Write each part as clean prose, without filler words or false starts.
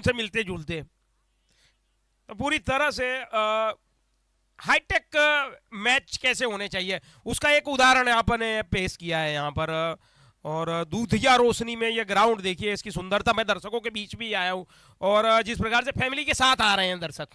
से मिलते जुलते। तो पूरी तरह से हाईटेक मैच कैसे होने चाहिए उसका एक उदाहरण आपने पेश किया है यहाँ पर। और दूधिया रोशनी में ये ग्राउंड देखिए, इसकी सुंदरता। मैं दर्शकों के बीच भी आया हूँ और जिस प्रकार से फैमिली के साथ आ रहे हैं दर्शक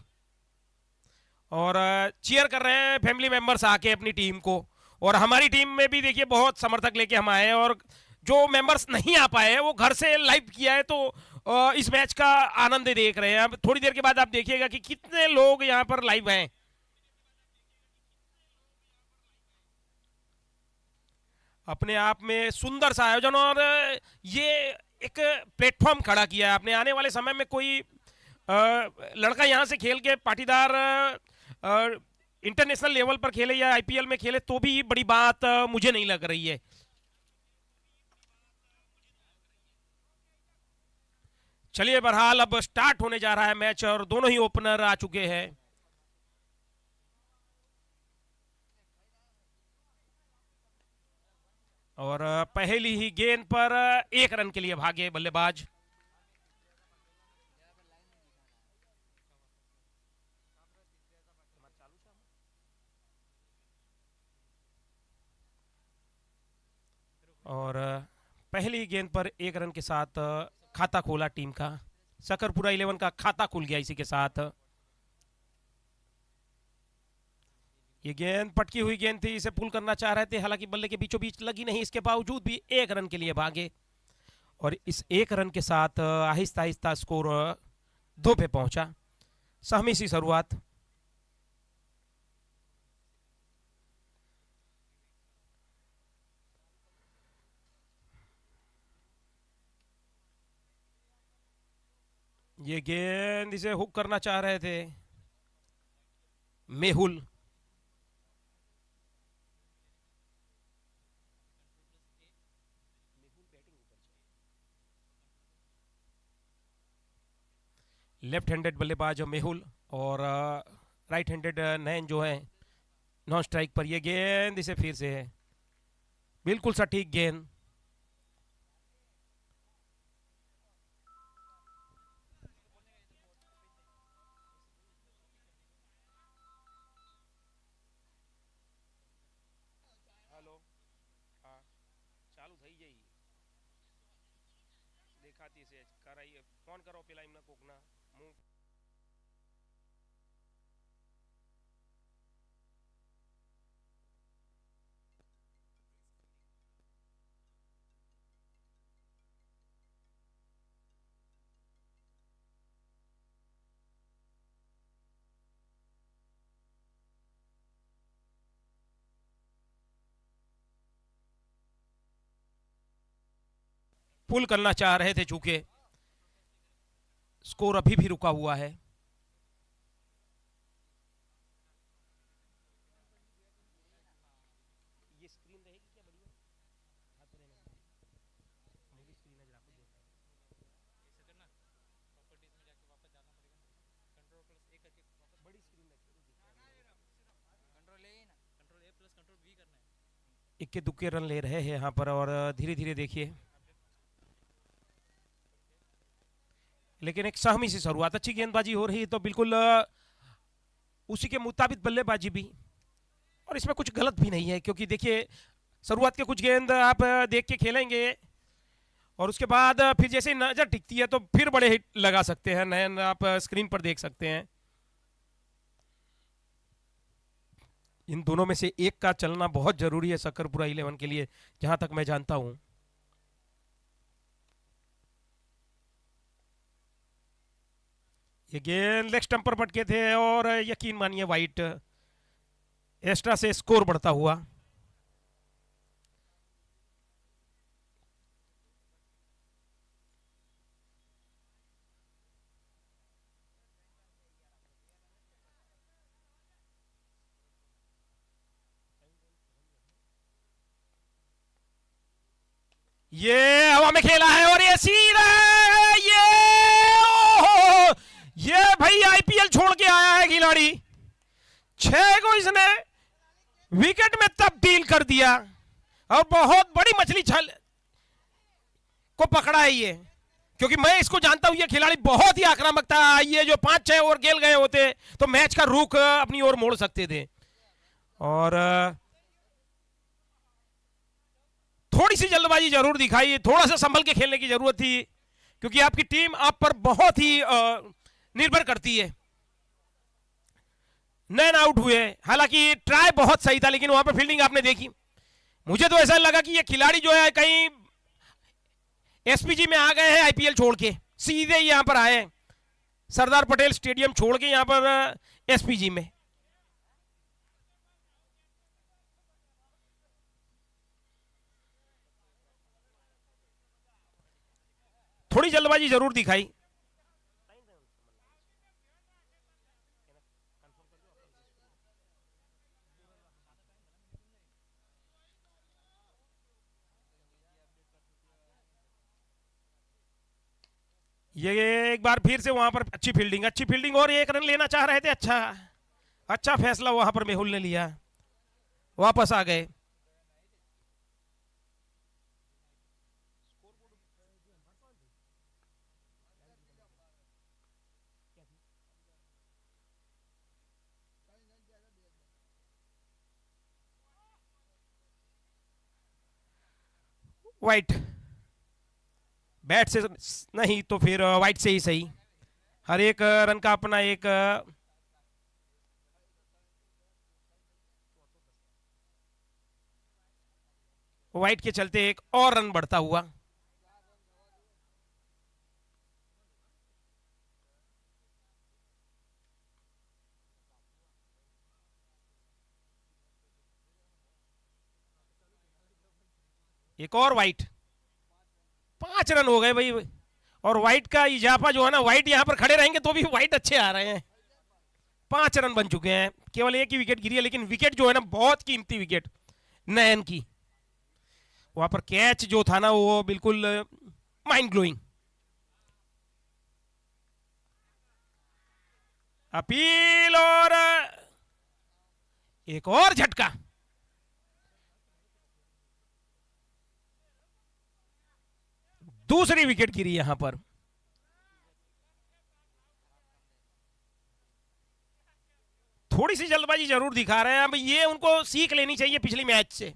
और चीयर कर रहे हैं फैमिली मेंबर्स आके अपनी टीम को। और हमारी टीम में भी देखिए बहुत समर्थक लेके हम आए हैं और जो मेंबर्स नहीं आ पाए हैं वो घर से लाइव किया है, तो इस मैच का आनंद देख रहे हैं। अब थोड़ी देर के बाद आप देखिएगा कि कितने लोग यहाँ पर लाइव हैं। अपने आप में सुंदर सा आयोजन और ये एक प्लेटफॉर्म खड़ा किया है आपने। आने वाले समय में कोई लड़का यहाँ से खेल के पाटीदार इंटरनेशनल लेवल पर खेले या आईपीएल में खेले तो भी बड़ी बात मुझे नहीं लग रही है। चलिए बहरहाल अब स्टार्ट होने जा रहा है मैच और दोनों ही ओपनर आ चुके हैं। और पहली ही गेंद पर 1 रन के लिए भागे बल्लेबाज। और पहली गेंद पर 1 रन के साथ खाता खोला टीम का। सकरपुरा 11 का खाता खुल गया इसी के साथ। ये गेंद पटकी हुई गेंद थी, इसे पुल करना चाह रहे थे, हालांकि बल्ले के बीचों बीच लगी नहीं। इसके बावजूद भी 1 रन के लिए भागे और इस 1 रन के साथ आहिस्ता आहिस्ता स्कोर 2 पे पहुंचा। सहमी सी शुरुआत। ये गेंद इसे हुक करना चाह रहे थे मेहुल। लेफ्ट हैंडेड बल्लेबाज मेहुल और राइट हैंडेड नैन जो है नॉन स्ट्राइक पर। यह गेंद इसे फिर से है, बिल्कुल सटीक गेंद। हेलो, हाँ चालू થઈ જઈ દેખાતી છે કરાઈ ફોન કરો પેલા એમને કોકના હું। पुल करना चाह रहे थे, चूंकि स्कोर अभी भी रुका हुआ है। ये स्क्रीन रहेगी क्या बढ़िया? हाथ रहने दो। मेरी स्क्रीन है, जरा आपको देखना है। ऐसे करना, प्रॉपर्टीज में जाके वापस जाना पड़ेगा। कंट्रोल प्लस ए करके वापस बड़ी स्क्रीन रखिए तो दिखता है। कंट्रोल ए ना, control A plus control we करना है। इक्के दुक्के रन ले रहे हैं यहाँ पर और धीरे धीरे देखिए, लेकिन एक सहमी सी शुरुआत। अच्छी गेंदबाजी हो रही है तो बिल्कुल उसी के मुताबिक बल्लेबाजी भी, और इसमें कुछ गलत भी नहीं है क्योंकि देखिए शुरुआत के कुछ गेंद आप देख के खेलेंगे और उसके बाद फिर जैसे नजर टिकती है तो फिर बड़े हिट लगा सकते हैं। नयन आप स्क्रीन पर देख सकते हैं। इन दोनों में से एक का चलना बहुत जरूरी है सकरपुरा 11 के लिए, जहां तक मैं जानता हूं। ये गेंद लेग स्टंप पर पटके थे और यकीन मानिए वाइट। एक्स्ट्रा से स्कोर बढ़ता हुआ। ये हवा में खेला है और ये सीधा ये भाई आईपीएल छोड़ के आया है खिलाड़ी। 6 को इसने विकेट में तब्दील कर दिया और बहुत बड़ी मछली छल को पकड़ा है ये, क्योंकि मैं इसको जानता हूं, ये खिलाड़ी बहुत ही आक्रामक था। ये जो 5-6 ओवर खेल गए होते तो मैच का रुख अपनी ओर मोड़ सकते थे। और थोड़ी सी जल्दबाजी जरूर दिखाई, थोड़ा सा संभल के खेलने की जरूरत थी, क्योंकि आपकी टीम आप पर बहुत ही निर्भर करती है। नैन आउट हुए, हालांकि ट्राई बहुत सही था, लेकिन वहां पर फील्डिंग आपने देखी। मुझे तो ऐसा लगा कि ये खिलाड़ी जो है कहीं एसपीजी में आ गए हैं, आईपीएल छोड़ के सीधे यहां पर आए, सरदार पटेल स्टेडियम छोड़ के यहां पर एसपीजी में। थोड़ी जल्दबाजी जरूर दिखाई। ये एक बार फिर से वहां पर अच्छी फील्डिंग और एक रन लेना चाह रहे थे। अच्छा अच्छा फैसला वहां पर मेहुल ने लिया, वापस आ गए। वाइट, बैट से नहीं तो फिर वाइट से ही सही। हर एक रन का अपना एक वाइट के चलते एक और रन बढ़ता हुआ। एक और वाइट, 5 रन हो गए भाई। और वाइट का इजाफा जो है ना, वाइट यहां पर खड़े रहेंगे तो भी वाइट अच्छे आ रहे हैं। 5 रन बन चुके हैं, केवल एक ही विकेट गिरी है, लेकिन विकेट जो है ना बहुत कीमती विकेट नयन की। वहां पर कैच जो था ना वो बिल्कुल माइंड ब्लोइंग। अपील और एक और झटका। दूसरी विकेट गिरी यहां पर। थोड़ी सी जल्दबाजी जरूर दिखा रहे हैं। अब ये उनको सीख लेनी चाहिए पिछली मैच से,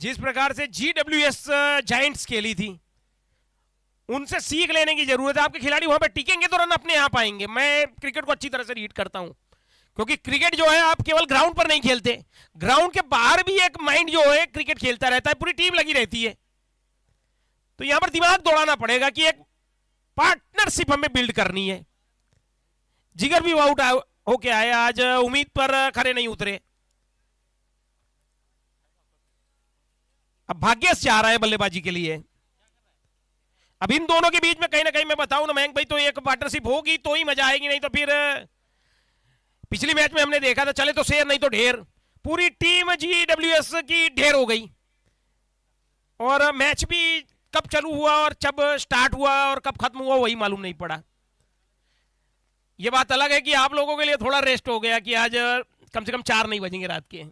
जिस प्रकार से जीडब्ल्यूएस जायंट्स खेली थी, उनसे सीख लेने की जरूरत है। आपके खिलाड़ी वहां पर टिकेंगे तो रन अपने आप आएंगे। मैं क्रिकेट को अच्छी तरह से रीड करता हूं, क्योंकि क्रिकेट जो है आप केवल ग्राउंड पर नहीं खेलते, ग्राउंड के बाहर भी एक माइंड जो है क्रिकेट खेलता रहता है, पूरी टीम लगी रहती है। तो यहां पर दिमाग दौड़ाना पड़ेगा कि एक पार्टनरशिप हमें बिल्ड करनी है। जिगर भी आउट होके आए, आज उम्मीद पर खरे नहीं उतरे। अब भाग्य से आ रहा है बल्लेबाजी के लिए। अब इन दोनों के बीच में कहीं ना कहीं मैं बताऊं ना मयंक भाई, तो एक पार्टनरशिप होगी तो ही मजा आएगी, नहीं तो फिर पिछली मैच में हमने देखा था, चले तो शेर नहीं तो ढेर। पूरी टीम जीडब्ल्यूएस की ढेर हो गई, और मैच भी कब चालू हुआ और जब स्टार्ट हुआ और कब खत्म हुआ वही मालूम नहीं पड़ा। यह बात अलग है कि आप लोगों के लिए थोड़ा रेस्ट हो गया कि आज कम से कम 4 नहीं बजेंगे रात के।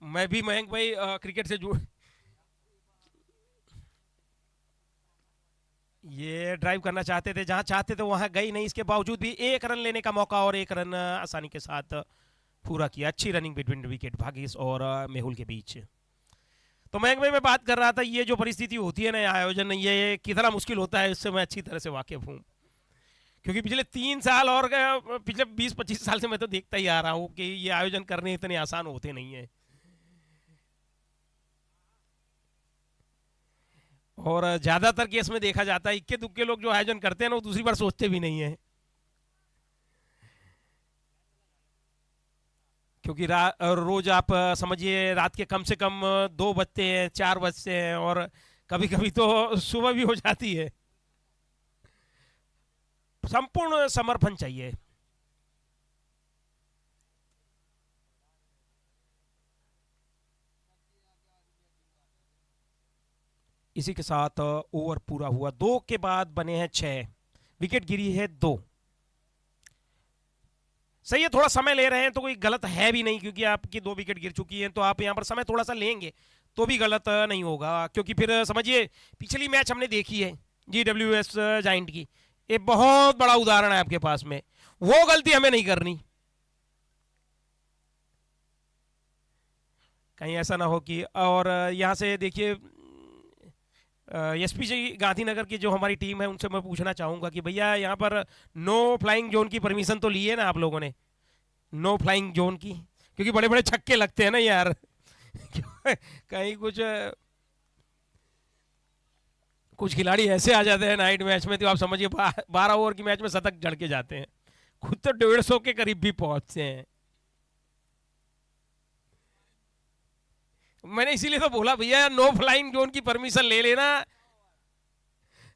मैं भी मयंक भाई क्रिकेट से जुड़, ये ड्राइव करना चाहते थे, जहां चाहते थे वहां गई नहीं। इसके बावजूद भी एक रन लेने का मौका और एक रन आसानी के साथ पूरा किया। अच्छी रनिंग बिटवीन विकेट भागीस और मेहुल के बीच। तो मयंक भाई मैं बात कर रहा था, ये जो परिस्थिति होती है ना आयोजन, ये कितना मुश्किल होता है, इससे मैं अच्छी तरह से वाकिफ हूँ। क्योंकि पिछले 3 साल और पिछले 20-25 साल से मैं तो देखता ही आ रहा हूँ कि ये आयोजन करने इतने आसान होते नहीं है। और ज्यादातर केस में देखा जाता है इक्के दुक्के लोग जो आयोजन करते हैं ना, वो दूसरी बार सोचते भी नहीं है। क्योंकि रोज आप समझिए रात के कम से कम 2 बजते हैं, 4 बजते हैं, और कभी कभी तो सुबह भी हो जाती है। संपूर्ण समर्पण चाहिए। इसी के साथ ओवर पूरा हुआ। 2 के बाद बने हैं 6, विकेट गिरी है 2। सही है, थोड़ा समय ले रहे हैं तो कोई गलत है भी नहीं, क्योंकि आपकी 2 विकेट गिर चुकी हैं, तो आप यहाँ पर समय थोड़ा सा लेंगे तो भी गलत नहीं होगा। क्योंकि फिर समझिए पिछली मैच हमने देखी है GWS जाइंट की, ये बहुत बड़ा उदाहरण है आपके पास में, वो गलती हमें नहीं करनी। कहीं ऐसा ना हो कि, और यहाँ से देखिए एसपी जी गांधीनगर की जो हमारी टीम है उनसे मैं पूछना चाहूंगा कि भैया यहाँ पर नो फ्लाइंग जोन की परमिशन तो ली है ना आप लोगों ने, नो फ्लाइंग जोन की, क्योंकि बड़े बड़े छक्के लगते हैं ना यार कहीं कुछ खिलाड़ी ऐसे आ जाते हैं नाइट मैच में, तो आप समझिए 12 ओवर की मैच में शतक जड़ के जाते हैं, खुद तो 150 के करीब भी पहुंचते हैं। मैंने इसीलिए तो बोला भैया नो फ्लाइंग जोन की परमिशन ले लेना,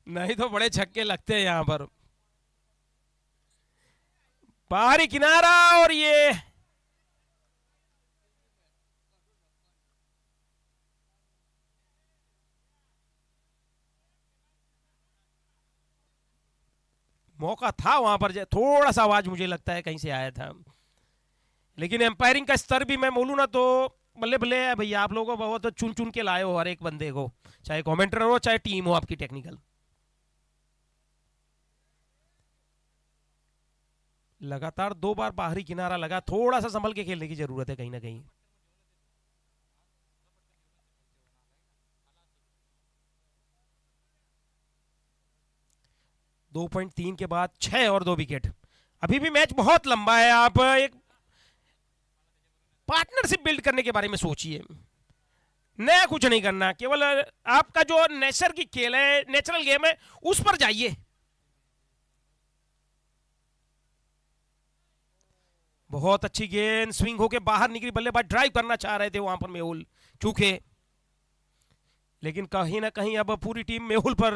नहीं तो बड़े छक्के लगते हैं यहां पर। बाहरी किनारा, और ये मौका था वहां पर, थोड़ा सा आवाज मुझे लगता है कहीं से आया था, लेकिन एम्पायरिंग का स्तर भी मैं बोलूँ ना तो बल्ले बल्ले है भैया, आप लोगों को बहुत चुन चुन के लाए हो हर एक बंदे को, चाहे कमेंटर हो चाहे टीम हो आपकी टेक्निकल। लगातार 2 बार बाहरी किनारा लगा, थोड़ा सा संभल के खेलने की जरूरत है कहीं ना कहीं। दो 2.3 के बाद 6 और 2 विकेट, अभी भी मैच बहुत लंबा है। आप एक पार्टनरशिप बिल्ड करने के बारे में सोचिए, नया कुछ नहीं करना, केवल आपका जो नेचर की खेल है, नेचुरल गेम है, उस पर जाइए। बहुत अच्छी गेंद स्विंग होके बाहर निकली, बल्लेबाज ड्राइव करना चाह रहे थे वहां पर मेहुल चूके, लेकिन कहीं ना कहीं अब पूरी टीम मेहुल पर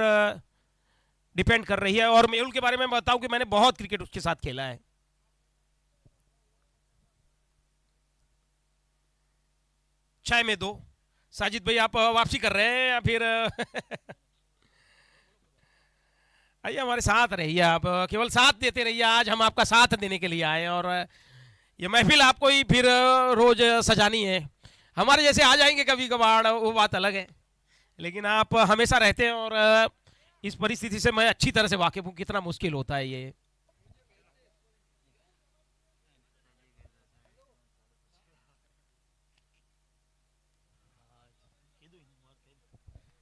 डिपेंड कर रही है। और मेहुल के बारे में बताऊं कि मैंने बहुत क्रिकेट उसके साथ खेला है। 6 में 2, साजिद भाई आप वापसी कर रहे हैं या फिर आइए हमारे साथ रहिए, आप केवल साथ देते रहिए, आज हम आपका साथ देने के लिए आए, और ये महफिल आपको ही फिर रोज सजानी है। हमारे जैसे आ जाएंगे कभी कभार वो बात अलग है, लेकिन आप हमेशा रहते हैं, और इस परिस्थिति से मैं अच्छी तरह से वाकिफ हूँ कितना मुश्किल होता है ये।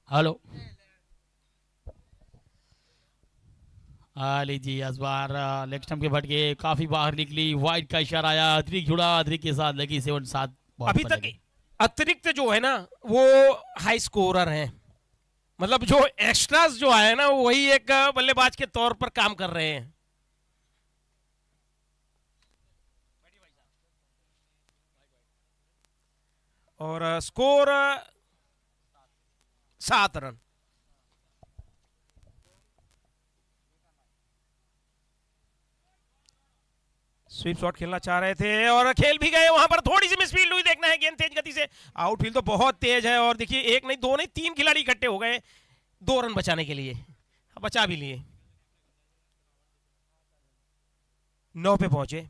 हेलो। लीजिए इस बार लेग स्टंप के भटके काफी बाहर निकली, वाइड का इशारा आया, अतिरिक्त जुड़ा, अतिरिक्त के साथ लगी 7 बहुत अभी तक अतिरिक्त जो है ना वो हाई स्कोरर हैं, मतलब जो एक्स्ट्रास जो आए ना वही एक बल्लेबाज के तौर पर काम कर रहे हैं। और स्कोर 7 रन। स्वीप शॉट खेलना चाह रहे थे और खेल भी गए, वहां पर थोड़ी सी मिसफील्ड हुई, देखना है गेंद तेज गति से, आउटफील्ड तो बहुत तेज है, और देखिए 1 नहीं 2 नहीं 3 खिलाड़ी इकट्ठे हो गए 2 रन बचाने के लिए, बचा भी लिए, 9 पे पहुंचे।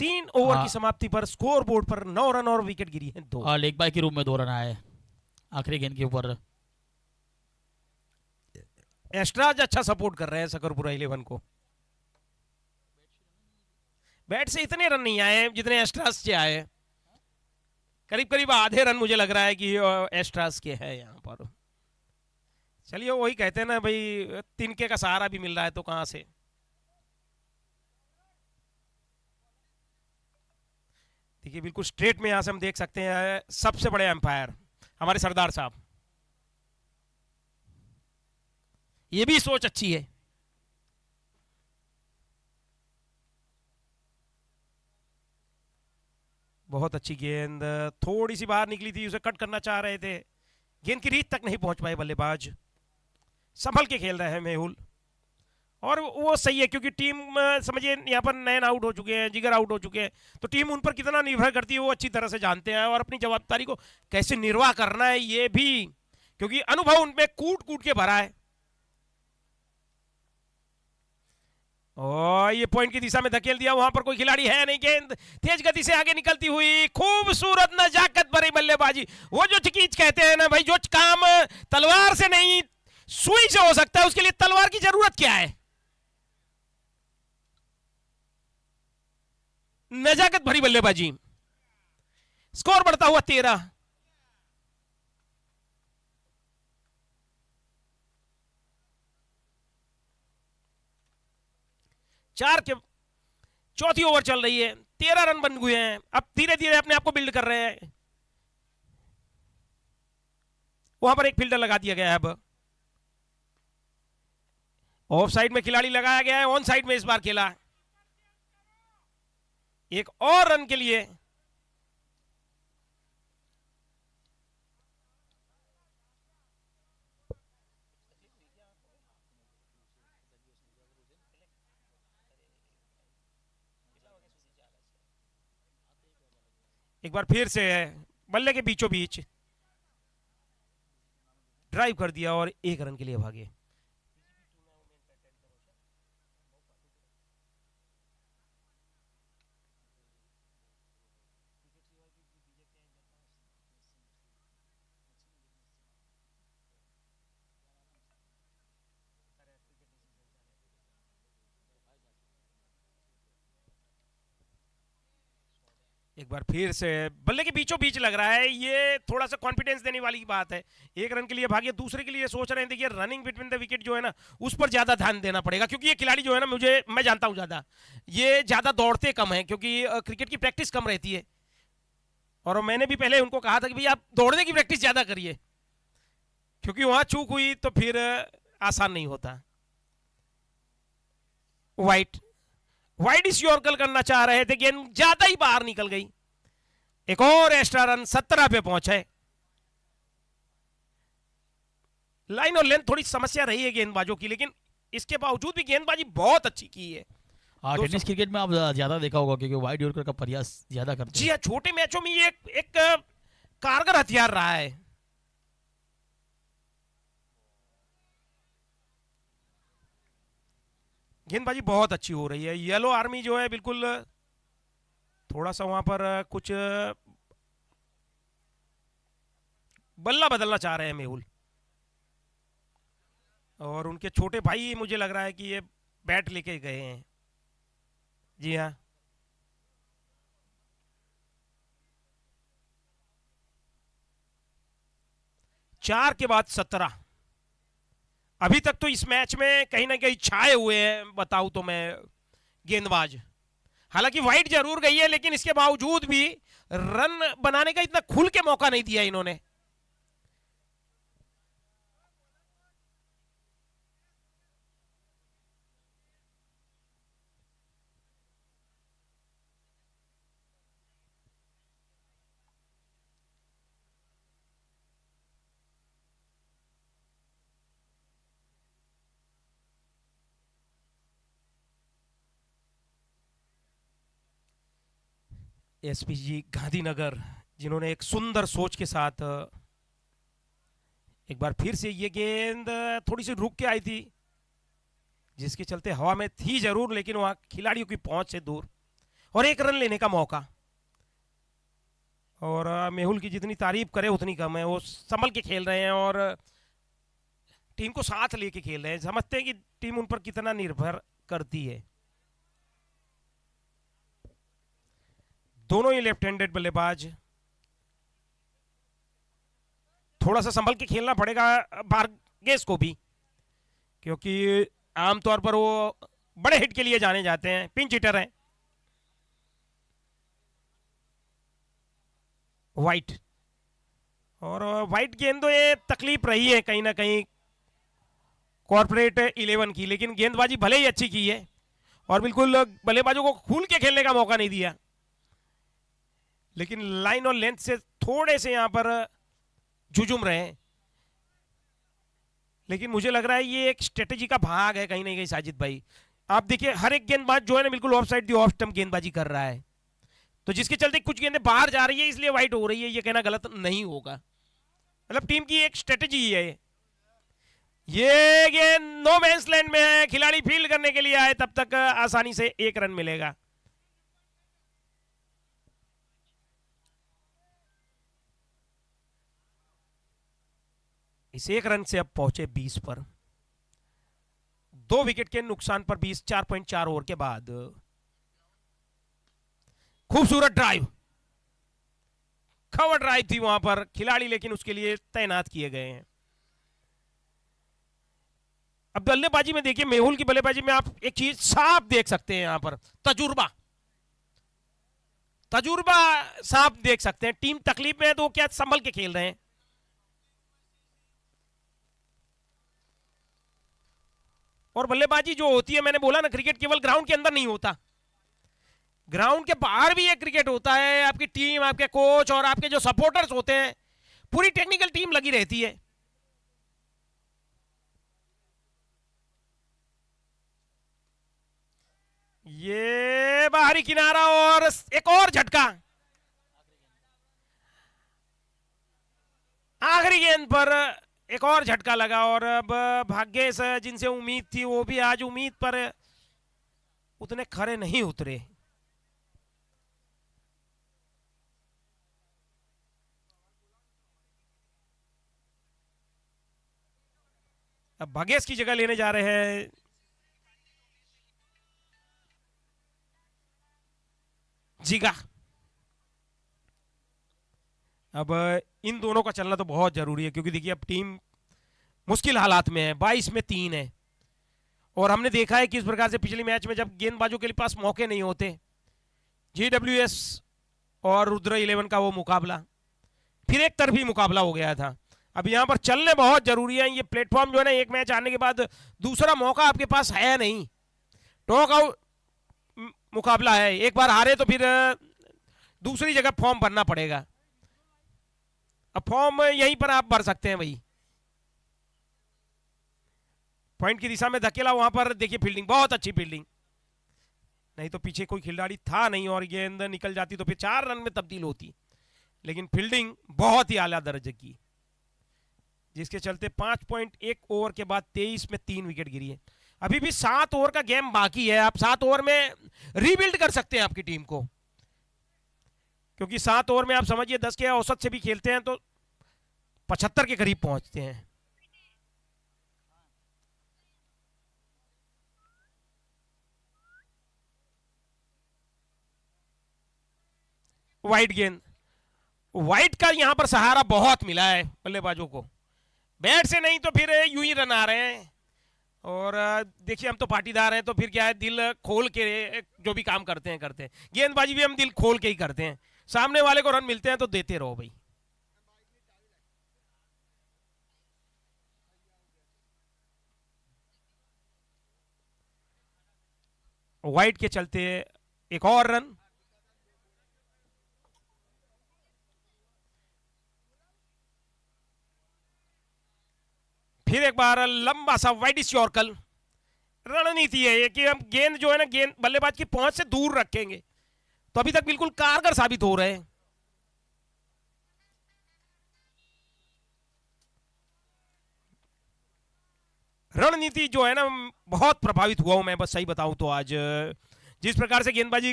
तीन ओवर की समाप्ति पर स्कोर बोर्ड पर 9 रन और विकेट गिरी है 2। लेग बाय के रूप में 2 रन आए आखिरी गेंद के ऊपर। एस्ट्राज अच्छा सपोर्ट कर रहे हैं सकरपुरा 11 को, बैट से इतने रन नहीं आए जितने एस्ट्राज से आए, करीब करीब आधे रन मुझे लग रहा है कि एस्ट्राज के हैं यहां पर। चलिए वही कहते हैं ना भाई, तिनके का सहारा भी मिल रहा है तो कहां से। देखिए बिल्कुल स्ट्रेट में यहां से हम देख सकते हैं सबसे बड़े एम्पायर हमारे सरदार साहब, ये भी सोच अच्छी है। बहुत अच्छी गेंद, थोड़ी सी बाहर निकली थी, उसे कट करना चाह रहे थे, गेंद की रीत तक नहीं पहुंच पाए बल्लेबाज, संभल के खेल रहे हैं मेहुल, और वो सही है क्योंकि टीम समझिए यहाँ पर नयन आउट हो चुके हैं, जिगर आउट हो चुके हैं, तो टीम उन पर कितना निर्भर करती है वो अच्छी तरह से जानते हैं, और अपनी जवाबदारी को कैसे निर्वाह करना है ये भी, क्योंकि अनुभव उनमें कूट कूट के भरा है। और ये पॉइंट की दिशा में धकेल दिया, वहां पर कोई खिलाड़ी है नहीं, गेंद तेज गति से आगे निकलती हुई, खूबसूरत नजाकत भरी बल्लेबाजी। वो जो चकीच कहते हैं ना भाई, जो काम तलवार से नहीं सुई से हो सकता है, उसके लिए तलवार की जरूरत क्या है। नजाकत भरी बल्लेबाजी। स्कोर बढ़ता हुआ 13। चार के चौथी ओवर चल रही है, 13 रन बन हुए हैं। अब धीरे धीरे अपने आप को बिल्ड कर रहे हैं। वहां पर एक फील्डर लगा दिया गया है। अब ऑफ साइड में खिलाड़ी लगाया गया है, ऑन साइड में इस बार खेला। एक और रन के लिए एक बार फिर से बल्ले के बीचों बीच ड्राइव कर दिया और एक रन के लिए भागे। एक बार फिर से बल्ले के बीचों बीच लग रहा है, ये थोड़ा सा कॉन्फिडेंस देने वाली बात है। एक रन के लिए भागे, दूसरे के लिए सोच रहे हैं। देखिए रनिंग बिटवीन द विकेट जो है ना, उस पर ज्यादा ध्यान देना पड़ेगा, क्योंकि ये खिलाड़ी जो है ना, मैं जानता हूं ज्यादा, ये ज्यादा दौड़ते कम है, क्योंकि क्रिकेट की प्रैक्टिस कम रहती है। और मैंने भी पहले उनको कहा था कि भाई आप दौड़ने की प्रैक्टिस ज्यादा करिए, क्योंकि वहां चूक हुई तो फिर आसान नहीं होता। वाइट इस यॉर्कर करना चाह रहे थे, गेंद ज्यादा ही बाहर निकल गई। एक और एक्स्ट्रा रन 17 पे पहुंचे। लाइन और लेंथ थोड़ी समस्या रही है गेंदबाजों की, लेकिन इसके बावजूद भी गेंदबाजी बहुत अच्छी की है। टेनिस क्रिकेट में आप ज्यादा देखा होगा, क्योंकि वाइड यॉर्कर का प्रयास ज्यादा करते हैं। जी हाँ, छोटे मैचों में ये एक कारगर हथियार रहा है। गेंदबाजी बहुत अच्छी हो रही है। येलो आर्मी जो है बिल्कुल थोड़ा सा वहां पर कुछ बल्ला बदलना चाह रहे हैं मेहुल, और उनके छोटे भाई मुझे लग रहा है कि ये बैट लेके गए हैं। जी हाँ, चार के बाद 17। अभी तक तो इस मैच में कहीं ना कहीं छाए हुए हैं, बताऊं तो मैं, गेंदबाज। हालांकि वाइड जरूर गई है, लेकिन इसके बावजूद भी रन बनाने का इतना खुल के मौका नहीं दिया इन्होंने। एसपीजी गांधीनगर, जिन्होंने एक सुंदर सोच के साथ एक बार फिर से ये गेंद थोड़ी सी रुक के आई थी, जिसके चलते हवा में थी जरूर, लेकिन वहां खिलाड़ियों की पहुंच से दूर, और एक रन लेने का मौका। और मेहुल की जितनी तारीफ करे उतनी कम है। वो संभल के खेल रहे हैं और टीम को साथ लेके खेल रहे हैं, समझते हैं कि टीम उन पर कितना निर्भर करती है। दोनों ही लेफ्ट हैंडेड बल्लेबाज, थोड़ा सा संभल के खेलना पड़ेगा भार्गेस को भी, क्योंकि आमतौर पर वो बड़े हिट के लिए जाने जाते हैं, पिंच हिटर हैं। वाइट, और वाइट गेंदों ये तकलीफ रही है कहीं ना कहीं कॉर्पोरेट 11 की, लेकिन गेंदबाजी भले ही अच्छी की है और बिल्कुल बल्लेबाजों को खुल के खेलने का मौका नहीं दिया, लेकिन लाइन और लेंथ से थोड़े से यहां पर झुझुम रहे हैं। लेकिन मुझे लग रहा है ये एक स्ट्रेटेजी का भाग है कहीं ना कहीं। साजिद भाई, आप देखिए हर एक गेंदबाज जो है ना बिल्कुल of side the off stump गेंदबाजी कर रहा है, तो जिसके चलते कुछ गेंदें बाहर जा रही है, इसलिए वाइट हो रही है, ये कहना गलत नहीं होगा। मतलब टीम की एक स्ट्रेटेजी है। ये गेंद नो मैंस लैंड में है, खिलाड़ी फील्ड करने के लिए आए, तब तक आसानी से 1 रन मिलेगा। इस 1 रन से अब पहुंचे 20 पर, 2 विकेट के नुकसान पर 20, 4.4 ओवर के बाद। खूबसूरत ड्राइव, कवर ड्राइव थी वहां पर, खिलाड़ी लेकिन उसके लिए तैनात किए गए हैं। अब बल्लेबाजी में देखिए, मेहुल की बल्लेबाजी में आप एक चीज साफ देख सकते हैं, यहां पर तजुर्बा, तजुर्बा साफ देख सकते हैं। टीम तकलीफ में है तो वो क्या संभल के खेल रहे हैं। और बल्लेबाजी जो होती है, मैंने बोला ना, क्रिकेट केवल ग्राउंड के अंदर नहीं होता, ग्राउंड के बाहर भी एक क्रिकेट होता है। आपकी टीम, आपके कोच और आपके जो सपोर्टर्स होते हैं, पूरी टेक्निकल टीम लगी रहती है। ये बाहरी किनारा और एक और झटका, आखिरी गेंद पर एक और झटका लगा। और अब भाग्य से जिनसे उम्मीद थी वो भी आज उम्मीद पर उतने खरे नहीं उतरे। अब भागेश की जगह लेने जा रहे हैं जिगा। अब इन दोनों का चलना तो बहुत जरूरी है, क्योंकि देखिए अब टीम मुश्किल हालात में है, 22 में 3 है। और हमने देखा है किस प्रकार से पिछले मैच में जब गेंदबाजों के पास मौके नहीं होते, GWS और रुद्र 11 का वो मुकाबला फिर एक तरफी मुकाबला हो गया था। अब यहां पर चलने बहुत जरूरी है। ये प्लेटफॉर्म जो है ना, एक मैच आने के बाद दूसरा मौका आपके पास है नहीं, टॉक आउट मुकाबला है, एक बार हारे तो फिर दूसरी जगह फॉर्म भरना पड़ेगा। अब फॉर्म यहीं पर आप भर सकते हैं भाई, पॉइंट की दिशा में धकेला, वहां पर देखिए फील्डिंग, बहुत अच्छी फील्डिंग, नहीं तो पीछे कोई खिलाड़ी था नहीं और गेंद निकल जाती तो फिर 4 रन में तब्दील होती। लेकिन फील्डिंग बहुत ही आला दर्जे की, जिसके चलते 5.1 ओवर के बाद 23 में 3 विकेट गिरी है। अभी भी 7 ओवर का गेम बाकी है, आप 7 ओवर में रीबिल्ड कर सकते हैं आपकी टीम को, क्योंकि 7 ओवर में आप समझिए 10 के औसत से भी खेलते हैं तो 75 के करीब पहुंचते हैं। वाइड गेंद, वाइड का यहां पर सहारा बहुत मिला है बल्लेबाजों को, बैट से नहीं तो फिर यूं ही रन आ रहे हैं। और देखिए हम तो पाटीदार हैं, तो फिर क्या है, दिल खोल के जो भी काम करते हैं, गेंदबाजी भी हम दिल खोल के ही करते हैं। सामने वाले को रन मिलते हैं तो देते रहो भाई। वाइड के चलते एक और रन, फिर एक बार लंबा सा वाइड यॉर्कर। रणनीति है ये कि हम गेंद जो है ना, गेंद बल्लेबाज की पहुंच से दूर रखेंगे, तो अभी तक बिल्कुल कारगर साबित हो रहे हैं। रणनीति जो है ना, बहुत प्रभावित हुआ हूं मैं, बस सही बताऊं तो आज जिस प्रकार से गेंदबाजी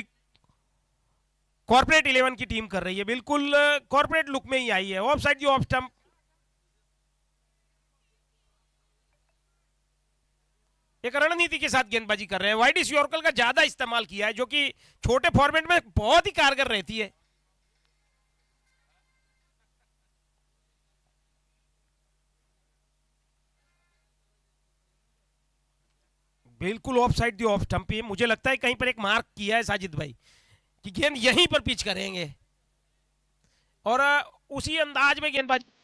कॉर्पोरेट 11 की टीम कर रही है, बिल्कुल कॉर्पोरेट लुक में ही आई है। ऑफ साइड, ऑफ स्टंप, एक रणनीति के साथ गेंदबाजी कर रहे हैं। वाइड यॉर्कर का ज्यादा इस्तेमाल किया है, जो कि छोटे फॉर्मेट में बहुत ही कारगर रहती है। बिल्कुल ऑफ साइड, ऑफ स्टंप पे मुझे लगता है कहीं पर एक मार्क किया है साजिद भाई कि गेंद यहीं पर पिच करेंगे, और उसी अंदाज में गेंदबाजी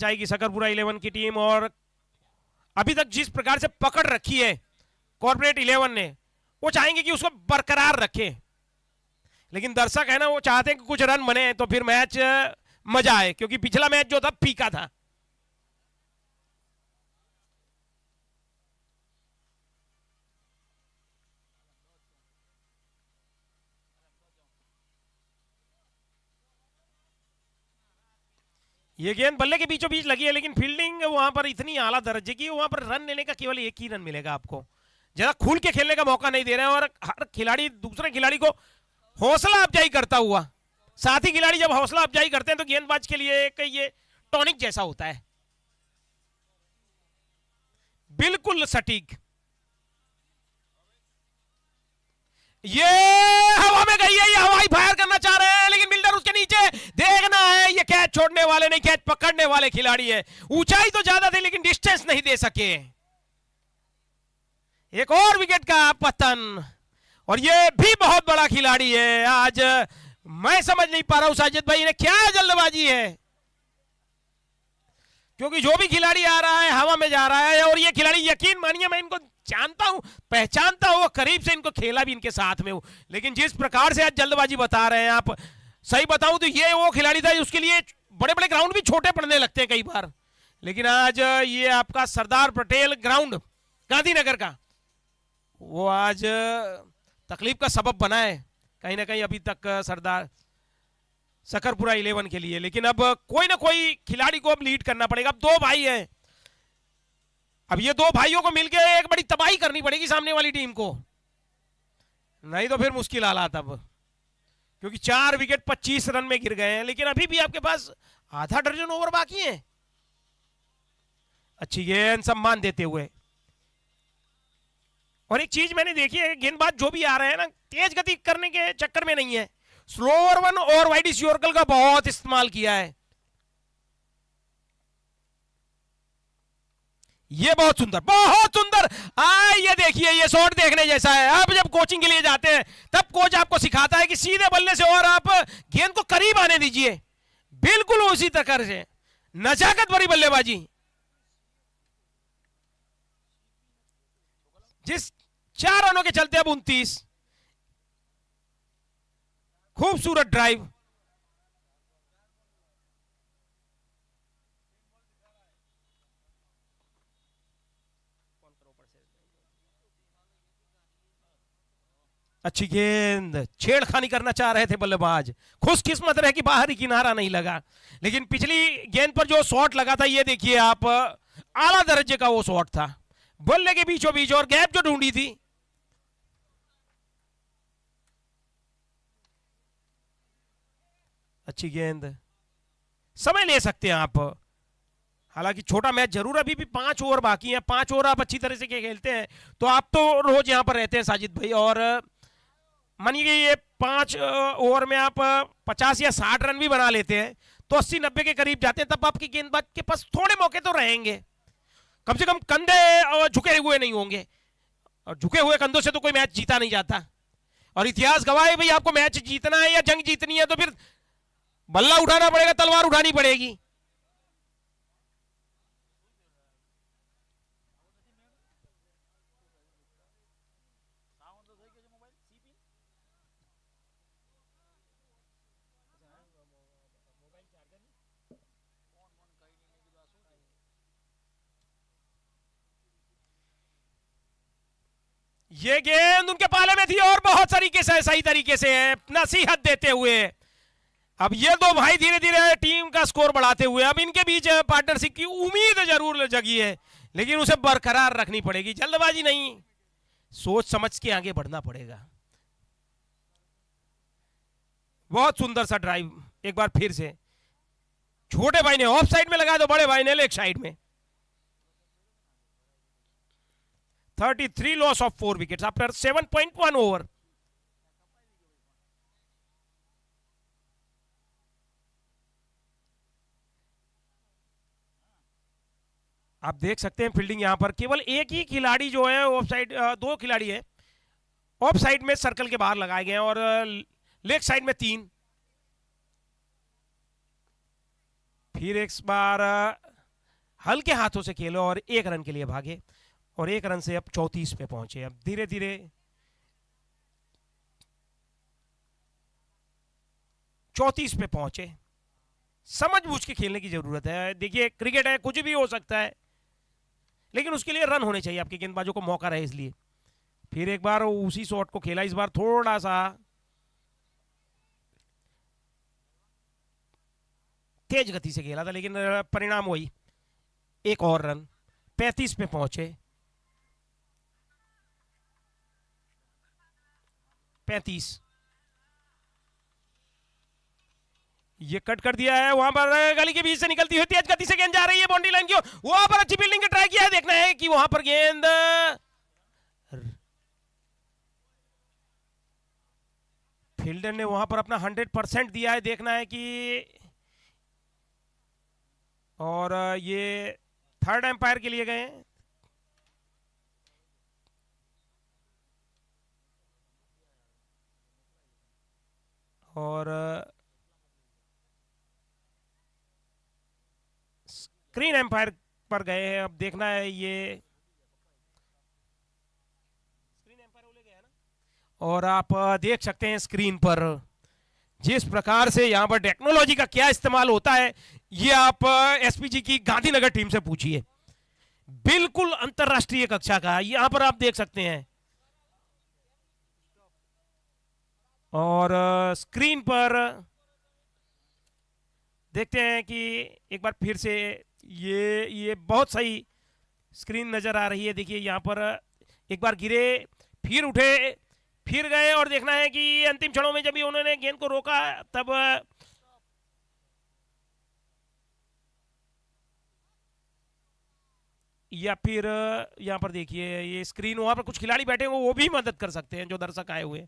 चाहेगी सकरपुरा 11 की टीम, और अभी तक जिस प्रकार से पकड़ रखी है कॉर्पोरेट 11 ने, वो चाहेंगे कि उसको बरकरार रखे। लेकिन दर्शक है ना, वो चाहते हैं कि कुछ रन बने तो फिर मैच मजा आए, क्योंकि पिछला मैच जो था फीका था। ये गेंद बल्ले के बीचों बीच लगी है, लेकिन फील्डिंग वहां पर इतनी आला दर्जे की, वहां पर रन लेने का केवल एक ही रन मिलेगा आपको। ज्यादा खुल के खेलने का मौका नहीं दे रहे हैं, और हर खिलाड़ी दूसरे खिलाड़ी को हौसला अफजाई करता हुआ, साथी खिलाड़ी जब हौसला अफजाई करते हैं तो गेंदबाज के लिए एक ये टॉनिक जैसा होता है। बिल्कुल सटीक, ये हवा में गई है, ये हवाई फायर करना चाह रहे हैं, लेकिन बिल्डर उसके नीचे। देखना है, ये कैच छोड़ने वाले नहीं, कैच पकड़ने वाले खिलाड़ी है। ऊंचाई तो ज्यादा थी लेकिन डिस्टेंस नहीं दे सके। एक और विकेट का पतन, और ये भी बहुत बड़ा खिलाड़ी है। आज मैं समझ नहीं पा रहा हूं साजिद भाई ने क्या जल्दबाजी है, क्योंकि जो भी खिलाड़ी आ रहा है हवा में जा रहा है, और ये खिलाड़ी यकीन मानिए मैं इनको जानता हूं, पहचानता हूं, करीब से इनको खेला भी इनके साथ में हूं, लेकिन जिस प्रकार से आज जल्दबाजी बता रहे हैं आप, सही बताऊं तो ये वो खिलाड़ी था उसके लिए बड़े बड़े ग्राउंड भी छोटे पड़ने लगते हैं कई बार, लेकिन आज ये आपका सरदार पटेल ग्राउंड गांधीनगर का, वो आज तकलीफ का सबब बना है कहीं ना कहीं अभी तक सरदार सकरपुरा 11 के लिए। लेकिन अब कोई ना कोई खिलाड़ी को अब लीड करना पड़ेगा। अब दो भाई हैं, अब ये दो भाइयों को मिलकर एक बड़ी तबाही करनी पड़ेगी सामने वाली टीम को, नहीं तो फिर मुश्किल हालात अब, क्योंकि 4 विकेट 25 रन में गिर गए हैं, लेकिन अभी भी आपके पास आधा दर्जन ओवर बाकी है। अच्छी गेंद सम्मान देते हुए, और एक चीज मैंने देखी है, गेंदबाज जो भी आ रहे हैं ना, तेज गति करने के चक्कर में नहीं है, स्लोअर वन और वाइडिश यॉर्कर का बहुत इस्तेमाल किया है। ये बहुत सुंदर, बहुत सुंदर। ये देखिए, ये शॉट देखने जैसा है। आप जब कोचिंग के लिए जाते हैं तब कोच आपको सिखाता है कि सीधे बल्ले से और आप गेंद को करीब आने दीजिए, बिल्कुल उसी तरह से नजाकत भरी बल्लेबाजी। जिस 4 रनों के चलते अब 29, खूबसूरत ड्राइव, अच्छी गेंद, छेड़खानी करना चाह रहे थे बल्लेबाज, खुशकिस्मत रहे कि बाहरी किनारा नहीं लगा, लेकिन पिछली गेंद पर जो शॉट लगा था ये देखिए आप, आला दर्जे का वो शॉट था, बल्ले के बीचों बीच, और गैप जो ढूंढी थी। अच्छी गेंद, समय ले सकते हैं आप, हालांकि छोटा मैच जरूर, अभी भी 5 ओवर बाकी हैं, 5 ओवर आप अच्छी तरह से खेलते हैं तो आप तो रोज यहां पर रहते हैं साजिद भाई, और मानिए ये 5 ओवर में आप 50 या 60 रन भी बना लेते हैं तो 80-90 के करीब जाते हैं, तब आपकी गेंदबाज के पास थोड़े मौके तो रहेंगे, कम से कम कंधे झुके हुए नहीं होंगे, और झुके हुए कंधों से तो कोई मैच जीता नहीं जाता, और इतिहास गवाह है भाई, आपको मैच जीतना है या जंग जीतनी है तो फिर बल्ला उठाना पड़ेगा, तलवार उठानी पड़ेगी। ये गेंद उनके पाले में थी, और बहुत तरीके से, सही तरीके से नसीहत देते हुए, अब ये दो भाई धीरे धीरे टीम का स्कोर बढ़ाते हुए, अब इनके बीच पार्टनरशिप की उम्मीद जरूर जगी है, लेकिन उसे बरकरार रखनी पड़ेगी, जल्दबाजी नहीं, सोच समझ के आगे बढ़ना पड़ेगा। बहुत सुंदर सा ड्राइव, एक बार फिर से छोटे भाई ने ऑफ साइड में लगाया तो बड़े भाई ने लेग साइड में। 33 loss of 4 wickets after 7.1 over. आप देख सकते हैं फील्डिंग यहां पर केवल एक ही खिलाड़ी जो है ऑफ साइड, 2 खिलाड़ी है ऑफ साइड में सर्कल के बाहर लगाए गए हैं, और लेग साइड में 3। फिर एक बार हल्के हाथों से खेलो और 1 रन के लिए भागे और 1 रन से अब 34 पे पहुंचे। अब धीरे धीरे 34 पे पहुंचे। समझ बूझ के खेलने की जरूरत है। देखिए क्रिकेट है, कुछ भी हो सकता है, लेकिन उसके लिए रन होने चाहिए, आपके गेंदबाजों को मौका रहे इसलिए। फिर एक बार उसी शॉट को खेला, इस बार थोड़ा सा तेज गति से खेला था, लेकिन परिणाम वही, 1 और रन। 35 पे पहुंचे। 35। ये कट कर दिया है, वहां पर गली के बीच से निकलती हुई तेज गति से गेंद जा रही है बाउंड्री लाइन की ओर। वहां पर अच्छी फील्डिंग का ट्राई किया है, देखना है कि वहां पर गेंद फील्डर ने वहां पर अपना 100% दिया है, देखना है कि, और ये थर्ड एम्पायर के लिए गए। और स्क्रीन एम्पायर पर गए हैं। अब देखना है ये स्क्रीन एम्पायर हो गया है ना। और आप देख सकते हैं स्क्रीन पर जिस प्रकार से यहां पर टेक्नोलॉजी का क्या इस्तेमाल होता है, ये आप एसपीजी की गांधीनगर टीम से पूछिए। बिल्कुल अंतरराष्ट्रीय कक्षा का यहां पर आप देख सकते हैं। और स्क्रीन पर देखते हैं कि एक बार फिर से ये बहुत सही स्क्रीन नजर आ रही है। देखिए यहां पर एक बार गिरे, फिर उठे, फिर गए, और देखना है कि अंतिम क्षणों में जब भी उन्होंने गेंद को रोका तब या फिर यहां पर देखिए ये स्क्रीन, वहां पर कुछ खिलाड़ी बैठे हुए वो भी मदद कर सकते हैं जो दर्शक आए हुए।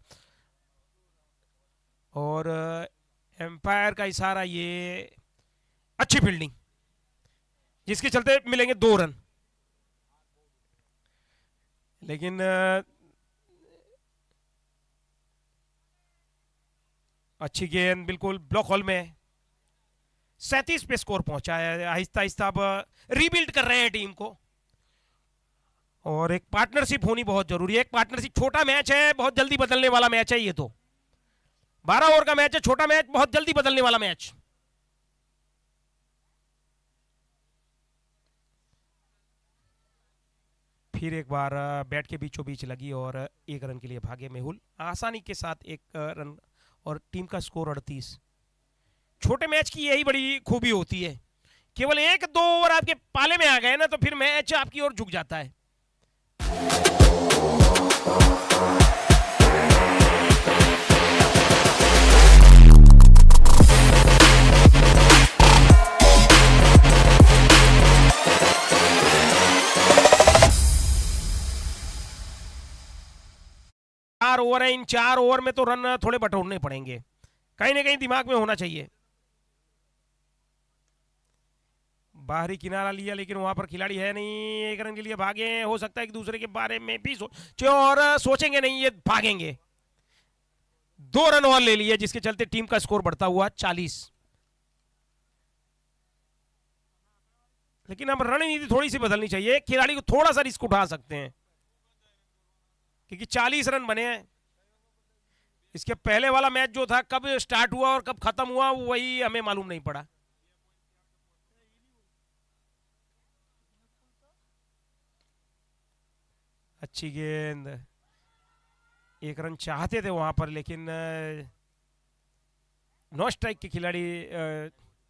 और एम्पायर का इशारा, ये अच्छी फील्डिंग जिसके चलते मिलेंगे 2 रन। लेकिन अच्छी गेंद बिल्कुल ब्लॉक होल में। 37 पे स्कोर पहुंचा है। आहिस्ता आहिस्ता अब रीबिल्ड कर रहे हैं टीम को, और एक पार्टनरशिप होनी बहुत जरूरी है। एक पार्टनरशिप, छोटा मैच है, बहुत जल्दी बदलने वाला मैच है ये तो। 12 ओवर का मैच है, छोटा मैच, बहुत जल्दी बदलने वाला मैच। फिर एक बार बैट के बीचों बीच लगी और 1 रन के लिए भागे मेहुल आसानी के साथ। 1 रन और टीम का स्कोर 38। छोटे मैच की यही बड़ी खूबी होती है, केवल 1-2 ओवर आपके पाले में आ गए ना तो फिर मैच आपकी ओर झुक जाता है। चार ओवर है, इन 4 ओवर में तो रन थोड़े बटोरने पड़ेंगे, कहीं ना कहीं दिमाग में होना चाहिए। बाहरी किनारा लिया, लेकिन वहां पर खिलाड़ी है नहीं। 1 रन के लिए भागे, हो सकता है कि दूसरे के बारे में भी सोचे और सोचेंगे नहीं, ये भागेंगे। 2 रन और ले लिए, जिसके चलते टीम का स्कोर बढ़ता हुआ 40। लेकिन अब रणनीति थोड़ी सी बदलनी चाहिए, खिलाड़ी को थोड़ा सा रिस्क उठा सकते हैं, क्योंकि 40 रन बने हैं। इसके पहले वाला मैच जो था, कब स्टार्ट हुआ और कब खत्म हुआ वही हमें मालूम नहीं पड़ा। अच्छी गेंद, 1 रन चाहते थे वहां पर, लेकिन नो स्ट्राइक के खिलाड़ी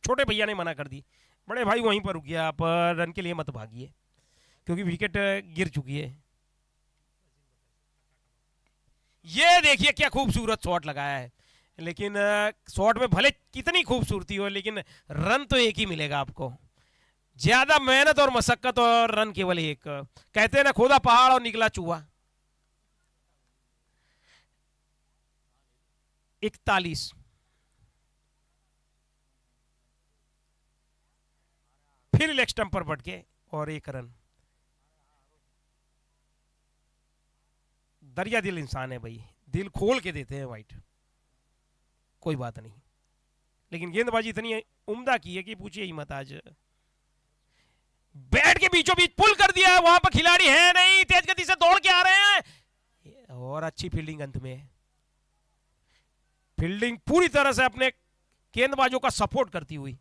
छोटे भैया ने मना कर दी। बड़े भाई वहीं पर रुक गया, आप रन के लिए मत भागिए, क्योंकि विकेट गिर चुकी है। ये देखिए क्या खूबसूरत शॉट लगाया है, लेकिन शॉट में भले कितनी खूबसूरती हो, लेकिन रन तो एक ही मिलेगा आपको। ज्यादा मेहनत और मशक्कत और रन केवल एक। कहते हैं ना, खोदा पहाड़ और निकला चूहा। 41। फिर लेग स्टंप पर पटके और 1 रन। दरिया दिल इंसान है भाई, दिल खोल के देते हैं वाइट, कोई बात नहीं। लेकिन गेंदबाजी इतनी उम्दा की है कि पूछिए ही मत। आज बैट के बीचों बीच पुल कर दिया है, वहां पर खिलाड़ी है नहीं, तेज गति से दौड़ के आ रहे हैं और अच्छी फील्डिंग अंत में। फील्डिंग पूरी तरह से अपने गेंदबाजों का सपोर्ट करती हुई।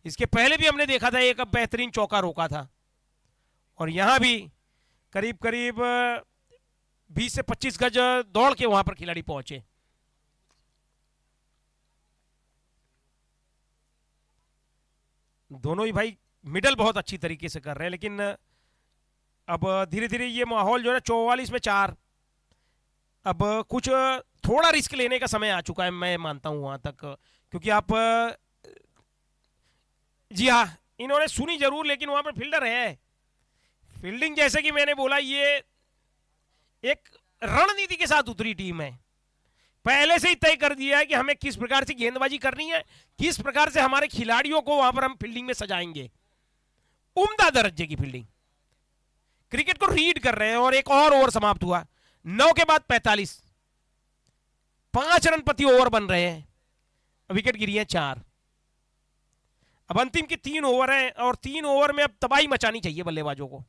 इसके पहले भी हमने देखा था एक बेहतरीन चौका रोका था, और यहां भी करीब करीब 20 से 25 गज दौड़ के वहां पर खिलाड़ी पहुंचे। दोनों ही भाई मिडल बहुत अच्छी तरीके से कर रहे हैं, लेकिन अब धीरे धीरे ये माहौल जो है 44 में 4, अब कुछ थोड़ा रिस्क लेने का समय आ चुका है, मैं मानता हूं वहां तक। क्योंकि आप जी हाँ, इन्होंने सुनी जरूर, लेकिन वहां पर फील्डर है। फील्डिंग जैसे कि मैंने बोला, ये एक रणनीति के साथ उतरी टीम है। पहले से ही तय कर दिया है कि हमें किस प्रकार से गेंदबाजी करनी है, किस प्रकार से हमारे खिलाड़ियों को वहां पर हम फील्डिंग में सजाएंगे। उम्दा दर्जे की फील्डिंग, क्रिकेट को रीड कर रहे हैं। और एक और ओवर समाप्त हुआ, 9 के बाद 45, 5 रन प्रति ओवर बन रहे हैं, विकेट गिरी है 4। अब अंतिम के 3 ओवर हैं, और 3 ओवर में अब तबाही मचानी चाहिए बल्लेबाजों को,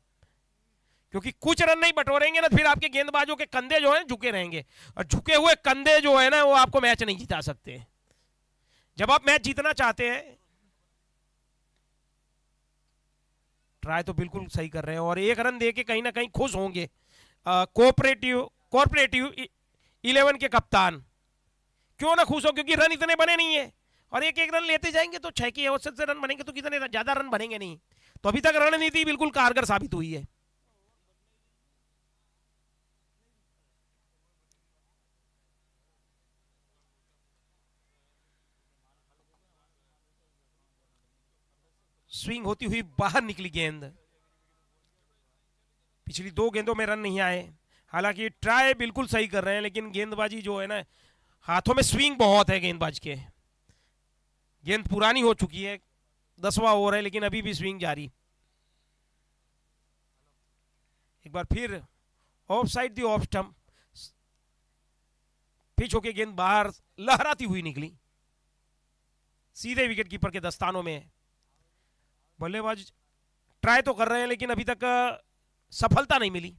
क्योंकि कुछ रन नहीं बटोरेंगे ना, फिर आपके गेंदबाजों के कंधे जो हैं झुके रहेंगे, और झुके हुए कंधे जो है ना, वो आपको मैच नहीं जिता सकते। जब आप मैच जीतना चाहते हैं, ट्राई तो बिल्कुल सही कर रहे हैं, और 1 रन देके कहीं ना कहीं खुश होंगे कॉर्पोरेटिव 11 के कप्तान। क्यों ना खुश हो, क्योंकि रन इतने बने नहीं है, और एक एक रन लेते जाएंगे तो 6 की औसत से रन बनेंगे, तो कितने ज्यादा रन बनेंगे नहीं। तो अभी तक रणनीति बिल्कुल कारगर साबित हुई है। स्विंग होती हुई बाहर निकली गेंद। पिछली 2 गेंदों में रन नहीं आए। हालांकि ट्राई बिल्कुल सही कर रहे हैं, लेकिन गेंदबाजी जो है ना, हाथों में स्विंग बहुत है गेंदबाज के। गेंद पुरानी हो चुकी है, 10वां ओवर है, लेकिन अभी भी स्विंग जारी। एक बार फिर of side the off stump, pitch होके गेंद बाहर लहराती हुई निकली, सीधे विकेट कीपर के दस्तानों में। बल्लेबाज ट्राई तो कर रहे हैं, लेकिन अभी तक सफलता नहीं मिली।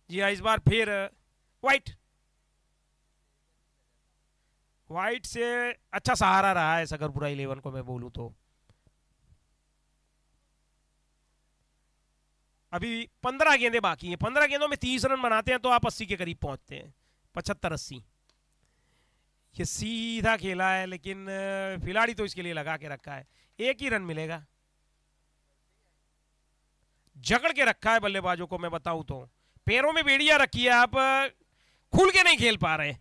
जी हाँ, इस बार फिर वाइट से अच्छा सहारा रहा है सकरपुरा 11 को, मैं बोलूं तो। अभी 15 गेंदें बाकी हैं। 15 गेंदों में 30 रन बनाते हैं तो आप 80 के करीब पहुंचते हैं, 75-80। ये सीधा खेला है, लेकिन खिलाड़ी तो इसके लिए लगा के रखा है। 1 ही रन मिलेगा, जकड़ के रखा है बल्लेबाजों को, मैं बताऊं तो। पैरों में बेड़ियां रखी है, आप खुल के नहीं खेल पा रहे।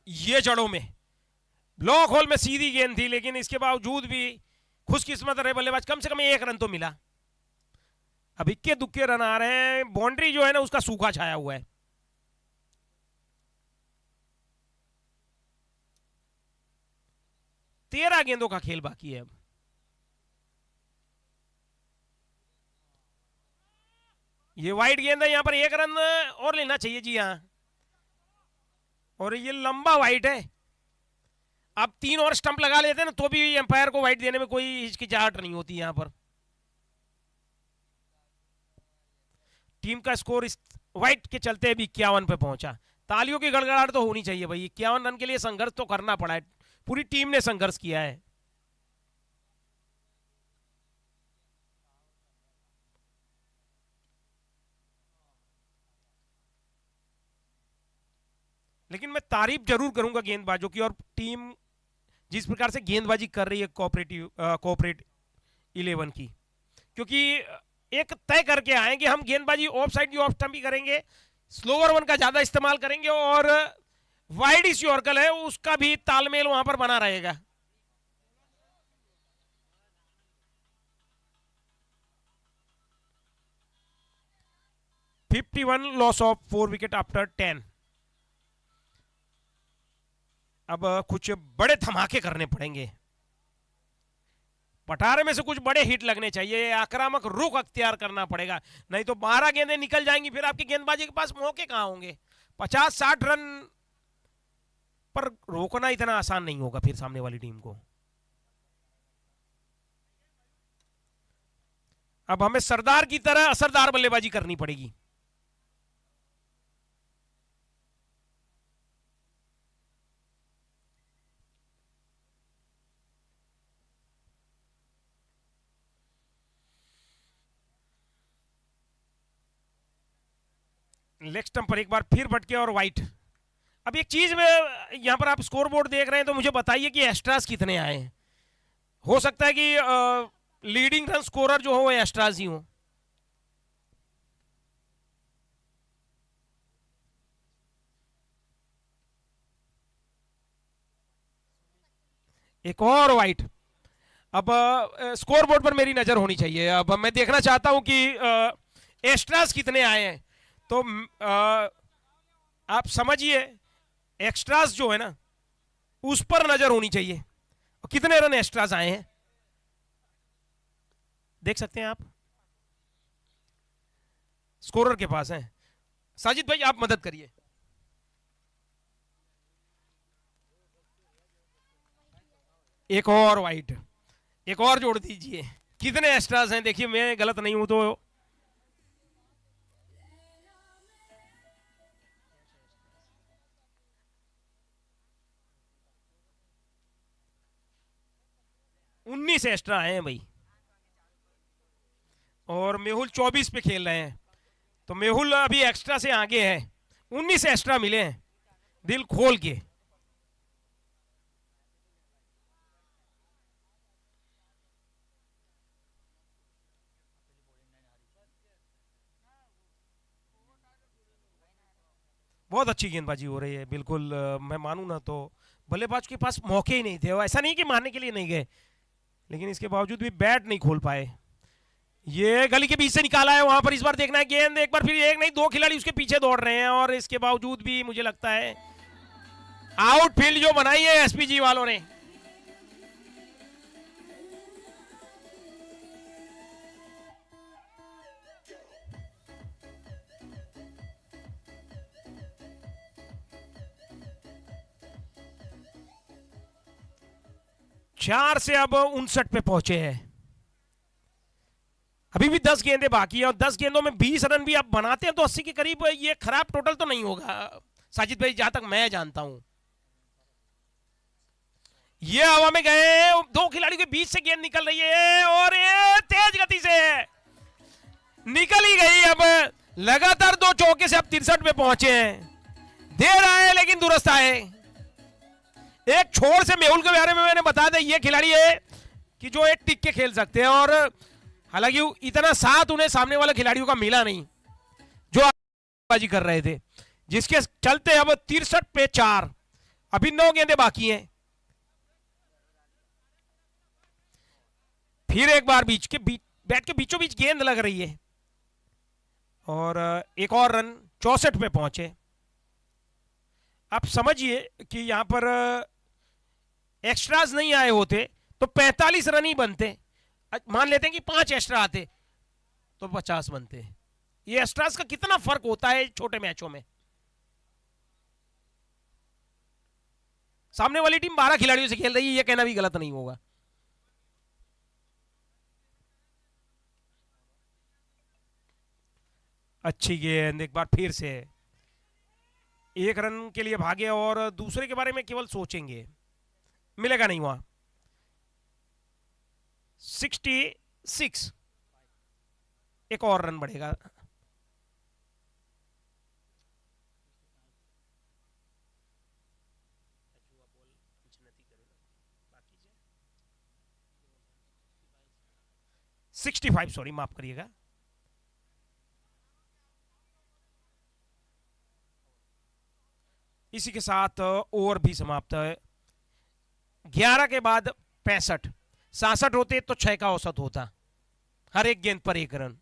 ये जड़ों में ब्लॉक होल में सीधी गेंद थी, लेकिन इसके बावजूद भी खुशकिस्मत रहे बल्लेबाज, कम से कम 1 रन तो मिला। अब इक्के दुक्के रन आ रहे हैं। बाउंड्री जो है ना, उसका सूखा छाया हुआ है। तेरह गेंदों का खेल बाकी है अब। ये वाइड गेंद है, यहां पर 1 रन और लेना चाहिए। जी हाँ, और ये लंबा वाइड है। आप 3 और स्टंप लगा लेते हैं ना, तो भी एम्पायर को वाइड देने में कोई हिचकिचाहट नहीं होती। यहां पर टीम का स्कोर इस वाइड के चलते भी 51 पे पहुंचा। तालियों की गड़गड़ाहट तो होनी चाहिए भाई। 51 रन के लिए संघर्ष तो करना पड़ा है, पूरी टीम ने संघर्ष किया है। लेकिन मैं तारीफ जरूर करूंगा गेंदबाजों की, और टीम जिस प्रकार से गेंदबाजी कर रही है कोऑपरेट 11 की। क्योंकि एक तय करके आए कि हम गेंदबाजी ऑफ साइड की ऑफ स्टंप भी करेंगे, स्लोअर वन का ज्यादा इस्तेमाल करेंगे, और वाइड इस यॉर्कर है उसका भी तालमेल वहां पर बना रहेगा। (51) लॉस ऑफ 4 विकेट आफ्टर 10। अब कुछ बड़े धमाके करने पड़ेंगे। 18 में से कुछ बड़े हिट लगने चाहिए, आक्रामक रुख अख्तियार करना पड़ेगा, नहीं तो 12 गेंदें निकल जाएंगी, फिर आपकी गेंदबाजी के पास मौके कहां होंगे। 50-60 रन पर रोकना इतना आसान नहीं होगा फिर सामने वाली टीम को। अब हमें सरदार की तरह असरदार बल्लेबाजी करनी पड़ेगी। लेग स्टंप पर एक बार फिर भटके और वाइट। अब एक चीज में, यहां पर आप स्कोर बोर्ड देख रहे हैं तो मुझे बताइए कि एक्स्ट्रास कितने आए हैं। हो सकता है कि लीडिंग रन स्कोरर जो हो वो एक्स्ट्रास ही हो। एक और वाइट। अब स्कोर बोर्ड पर मेरी नजर होनी चाहिए। अब मैं देखना चाहता हूं कि एक्स्ट्रास कितने आए हैं। तो आप समझिए, एक्स्ट्रास जो है ना उस पर नजर होनी चाहिए। कितने रन एक्स्ट्रास आए हैं देख सकते हैं आप, स्कोरर के पास है। साजिद भाई आप मदद करिए। एक और वाइट, एक और जोड़ दीजिए। कितने एक्स्ट्रास हैं देखिए, मैं गलत नहीं हूं तो। उन्नीस एक्स्ट्रा आए हैं भाई, और मेहुल 24 पे खेल रहे हैं, तो मेहुल अभी एक्स्ट्रा से आगे है। 19 एक्स्ट्रा मिले हैं दिल खोल के। बहुत अच्छी गेंदबाजी हो रही है बिल्कुल। मैं मानूं ना तो बल्लेबाज के पास मौके ही नहीं थे। ऐसा नहीं कि मारने के लिए नहीं गए, लेकिन इसके बावजूद भी बैट नहीं खोल पाए। ये गली के बीच से निकाला है, वहां पर इस बार देखना है गेंद। एक बार फिर एक नहीं दो खिलाड़ी उसके पीछे दौड़ रहे हैं, और इसके बावजूद भी मुझे लगता है आउटफील्ड जो बनाई है एसपीजी वालों ने। चार से अब 59 पे पहुंचे हैं। अभी भी 10 गेंदें बाकी है, और 10 गेंदों में 20 रन भी आप बनाते हैं तो 80 के करीब ये खराब टोटल तो नहीं होगा साजिद भाई, जहां तक मैं जानता हूं। ये हवा में गए, दो खिलाड़ियों के बीच से गेंद निकल रही है, और ये तेज गति से निकल ही गई। अब लगातार दो चौके से अब 63 पे पहुंचे हैं। देर आए लेकिन दुरुस्त आए। एक छोर से मेहुल के बारे में मैंने बता दिया, ये खिलाड़ी है कि जो एक टिक के खेल सकते हैं, और हालांकि इतना साथ उन्हें सामने वाले खिलाड़ियों का मिला नहीं जो बाजी कर रहे थे, जिसके चलते अब 63 पे 4। अभी 9 गेंदें बाकी हैं। फिर एक बार बीच के बैट के बीचों बीच गेंद लग रही है, और एक और रन 64 पे पहुंचे। आप समझिए कि यहां पर एक्स्ट्राज नहीं आए होते तो 45 रन ही बनते। मान लेते हैं कि 5 एक्स्ट्रा आते तो 50 बनते। ये एक्स्ट्राज का कितना फर्क होता है छोटे मैचों में। सामने वाली टीम 12 खिलाड़ियों से खेल रही है, ये कहना भी गलत नहीं होगा। अच्छी गेंद, एक बार फिर से एक रन के लिए भागे, और दूसरे के बारे में केवल सोचेंगे, मिलेगा नहीं वहां। 66, एक और रन बढ़ेगा। सिक्सटी फाइव, सॉरी माफ करिएगा। इसी के साथ ओवर भी समाप्त है। 11 के बाद 65, 66 होते तो 6 का औसत होता हर एक गेंद पर 1 रन।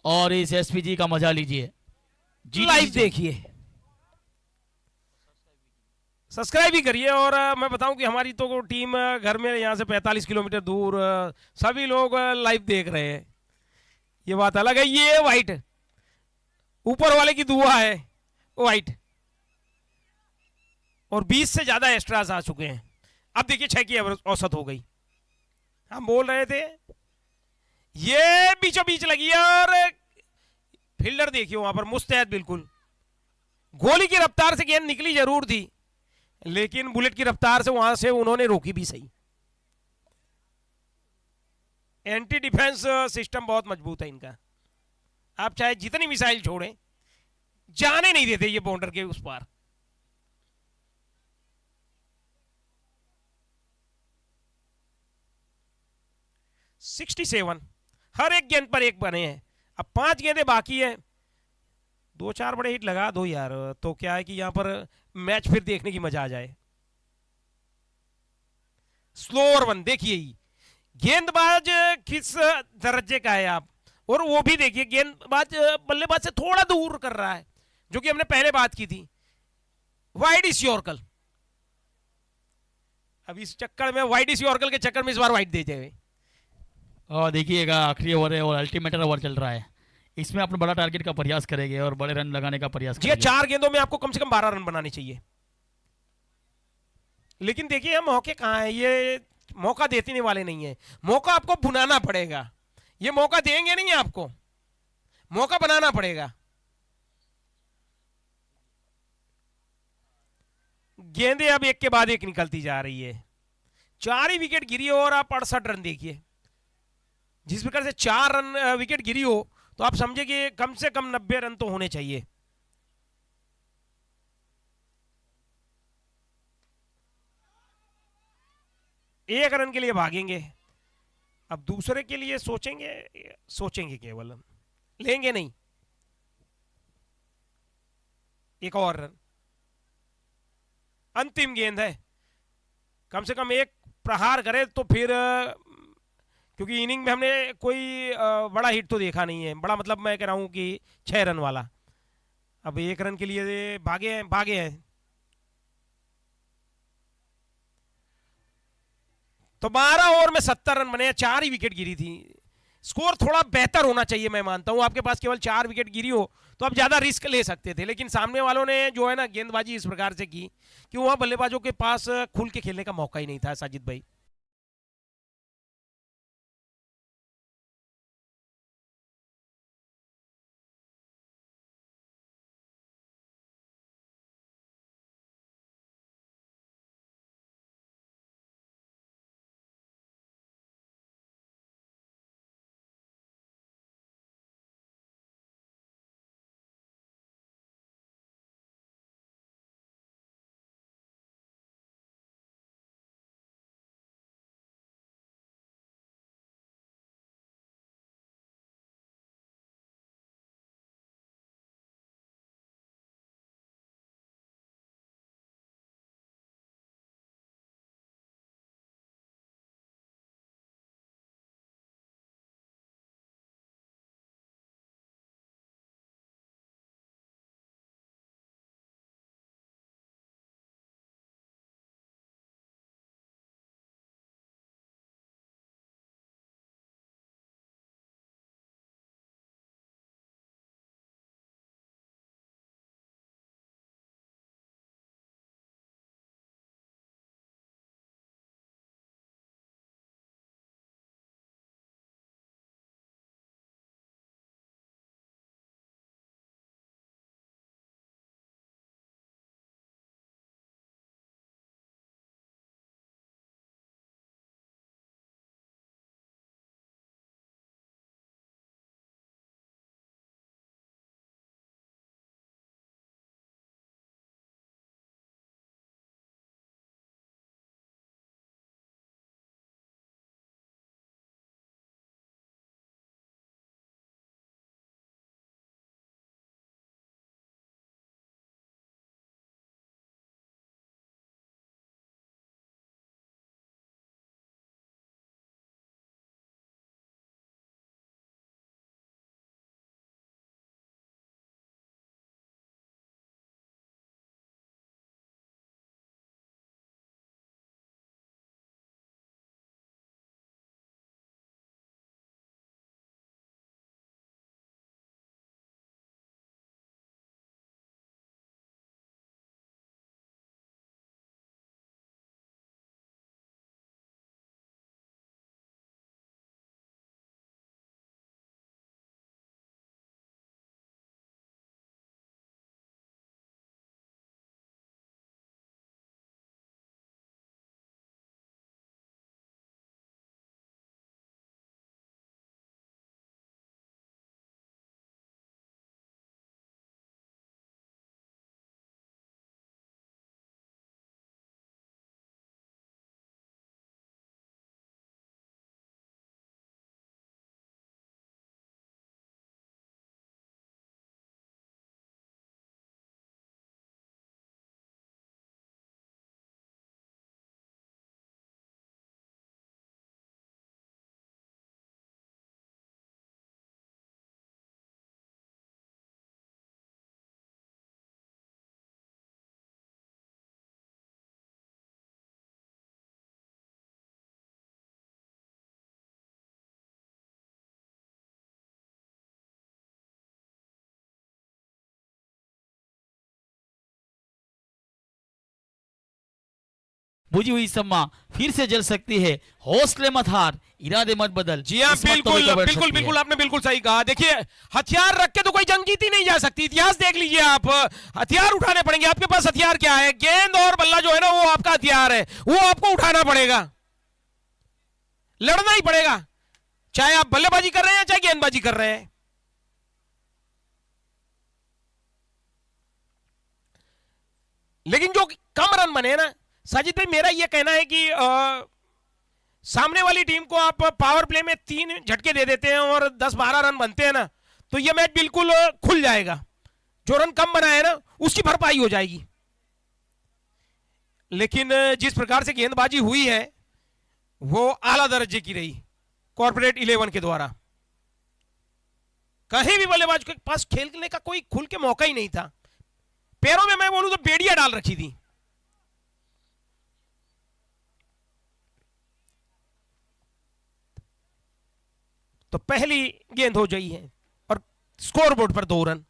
और इस एसपीजी का मजा लीजिए। जी लाइव देखिए, सब्सक्राइब भी करिए। और मैं बताऊं कि हमारी तो टीम घर में यहाँ से 45 किलोमीटर दूर सभी लोग लाइव देख रहे हैं। ये बात अलग है। ये वाइट ऊपर वाले की दुआ है, वाइट। और 20 से ज्यादा एक्स्ट्रास आ चुके हैं। अब देखिए 6 की औसत हो गई। हम बोल रहे थे ये बीचों बीच लगी है। और फील्डर देखिए वहां पर मुस्तैद बिल्कुल। गोली की रफ्तार से गेंद निकली जरूर थी, लेकिन बुलेट की रफ्तार से वहां से उन्होंने रोकी भी सही। एंटी डिफेंस सिस्टम बहुत मजबूत है इनका। आप चाहे जितनी मिसाइल छोड़ें, जाने नहीं देते ये बॉर्डर के उस पार। सिक्सटी 67 हर एक गेंद पर एक बने हैं। अब 5 गेंदें बाकी है। 2-4 बड़े हिट लगा दो यार, तो क्या है कि यहां पर मैच फिर देखने की मजा आ जाए। स्लोअर वन देखिए, गेंदबाज किस दर्जे का है आप। और वो भी देखिए गेंदबाज बल्लेबाज से थोड़ा दूर कर रहा है, जो कि हमने पहले बात की थी। वाइड इस यॉर्कल। अब इस चक्कर में वाइड इस यॉर्कल के चक्कर में इस बार वाइड दे जाए। और देखिएगा आखिरी ओवर है और अल्टीमेट ओवर चल रहा है। इसमें अपने बड़ा टारगेट का प्रयास करेंगे और बड़े रन लगाने का प्रयास जी, करेंगे। 4 गेंदों में आपको कम से कम 12 रन बनाने चाहिए। लेकिन देखिए हम मौके कहां है, ये मौका देने वाले नहीं है। मौका आपको बुनाना पड़ेगा। ये मौका देंगे नहीं आपको, मौका बनाना पड़ेगा। गेंदें अब एक के बाद एक निकलती जा रही है। 4 ही विकेट गिरी और आप 68 रन देखिए। जिस प्रकार से 4 रन विकेट गिरी हो, तो आप समझे कि कम से कम 90 रन तो होने चाहिए। एक रन के लिए भागेंगे। अब दूसरे के लिए सोचेंगे, सोचेंगे केवल, लेंगे नहीं। एक और रन, अंतिम गेंद है। कम से कम एक प्रहार करे तो फिर, क्योंकि इनिंग में हमने कोई बड़ा हिट तो देखा नहीं है। बड़ा मतलब मैं कह रहा हूं कि 6 रन वाला। अब एक रन के लिए भागे हैं, भागे हैं। तो 12 ओवर में 70 रन बने हैं। 4 ही विकेट गिरी थी। स्कोर थोड़ा बेहतर होना चाहिए। मैं मानता हूं आपके पास केवल 4 विकेट गिरी हो तो आप ज्यादा रिस्क ले सकते थे, लेकिन सामने वालों ने जो है ना गेंदबाजी इस प्रकार से की कि वहां बल्लेबाजों के पास खुल के खेलने का मौका ही नहीं था। साजिद भाई। बुझी हुई सम्मा फिर से जल सकती है। हौसले मत हार, इरादे मत बदल। जी हाँ, किस्मत तो बिल्कुल भी बढ़ बिल्कुल सकती है। बिल्कुल, आपने बिल्कुल सही कहा। देखिए, हथियार रख के तो कोई जंग जीती नहीं जा सकती। इतिहास देख लीजिए आप, हथियार उठाने पड़ेंगे। आपके पास हथियार क्या है? गेंद और बल्ला जो है ना, वो आपका हथियार है, वो आपको उठाना पड़ेगा, लड़ना ही पड़ेगा, चाहे आप बल्लेबाजी कर रहे हैं चाहे गेंदबाजी कर रहे हैं। लेकिन जो कम रन बने ना साजिद भाई, मेरा यह कहना है कि सामने वाली टीम को आप पावर प्ले में 3 झटके दे देते हैं और 10-12 रन बनते हैं ना, तो यह मैच बिल्कुल खुल जाएगा। जो रन कम बनाए ना, उसकी भरपाई हो जाएगी। लेकिन जिस प्रकार से गेंदबाजी हुई है, वो आला दर्जे की रही कॉर्पोरेट 11 के द्वारा। कहीं भी बल्लेबाज के पास खेलने का कोई खुल के मौका ही नहीं था। पैरों में मैं बोलूं तो बेड़ियां डाल रखी थी। तो पहली गेंद हो गई है और स्कोरबोर्ड पर 2 run.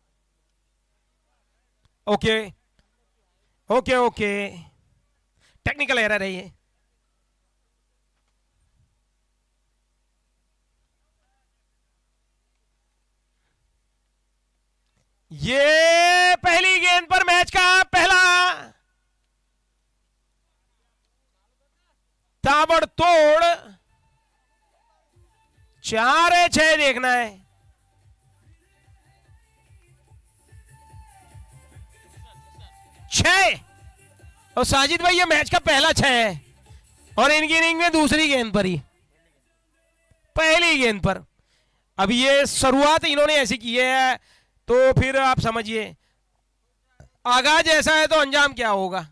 Okay okay okay, technical error है ये। ये पहली गेंद पर मैच का पहला ताबड़तोड़ 4-6 देखना है। 6। और साजिद भाई, ये मैच का पहला 6 है और इनकी इनिंग में दूसरी गेंद पर ही, पहली गेंद पर। अब ये शुरुआत इन्होंने ऐसी की है, तो फिर आप समझिए आगाज ऐसा है तो अंजाम क्या होगा।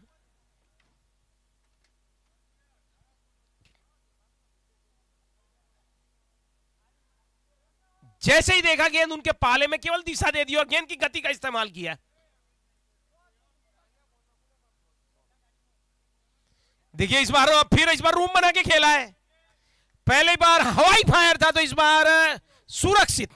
जैसे ही देखा गेंद उनके पाले में, केवल दिशा दे दी और गेंद की गति का इस्तेमाल किया। देखिए, इस बार रूम बना के खेला है। पहली बार हवाई फायर था, तो इस बार सुरक्षित।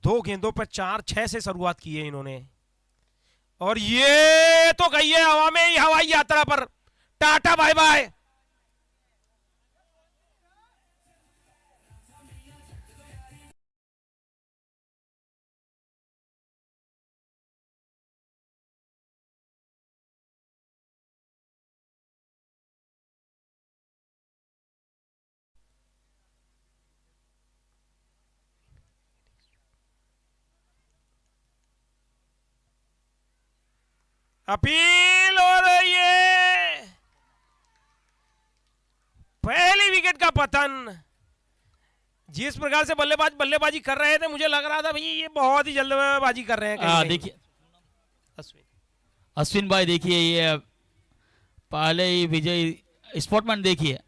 दो गेंदों पर 4-6 से शुरुआत की है इन्होंने, और ये तो गई है हवा में ही, हवाई यात्रा पर। Tata bye bye. अपील, और ये पहली विकेट का पतन। जिस प्रकार से बल्लेबाजी कर रहे थे, मुझे लग रहा था भाई ये बहुत ही जल्दबाजी कर रहे हैं कहीं। देखिए अश्विन भाई, देखिए ये पहले ही विजय स्पोर्टमैन, देखिए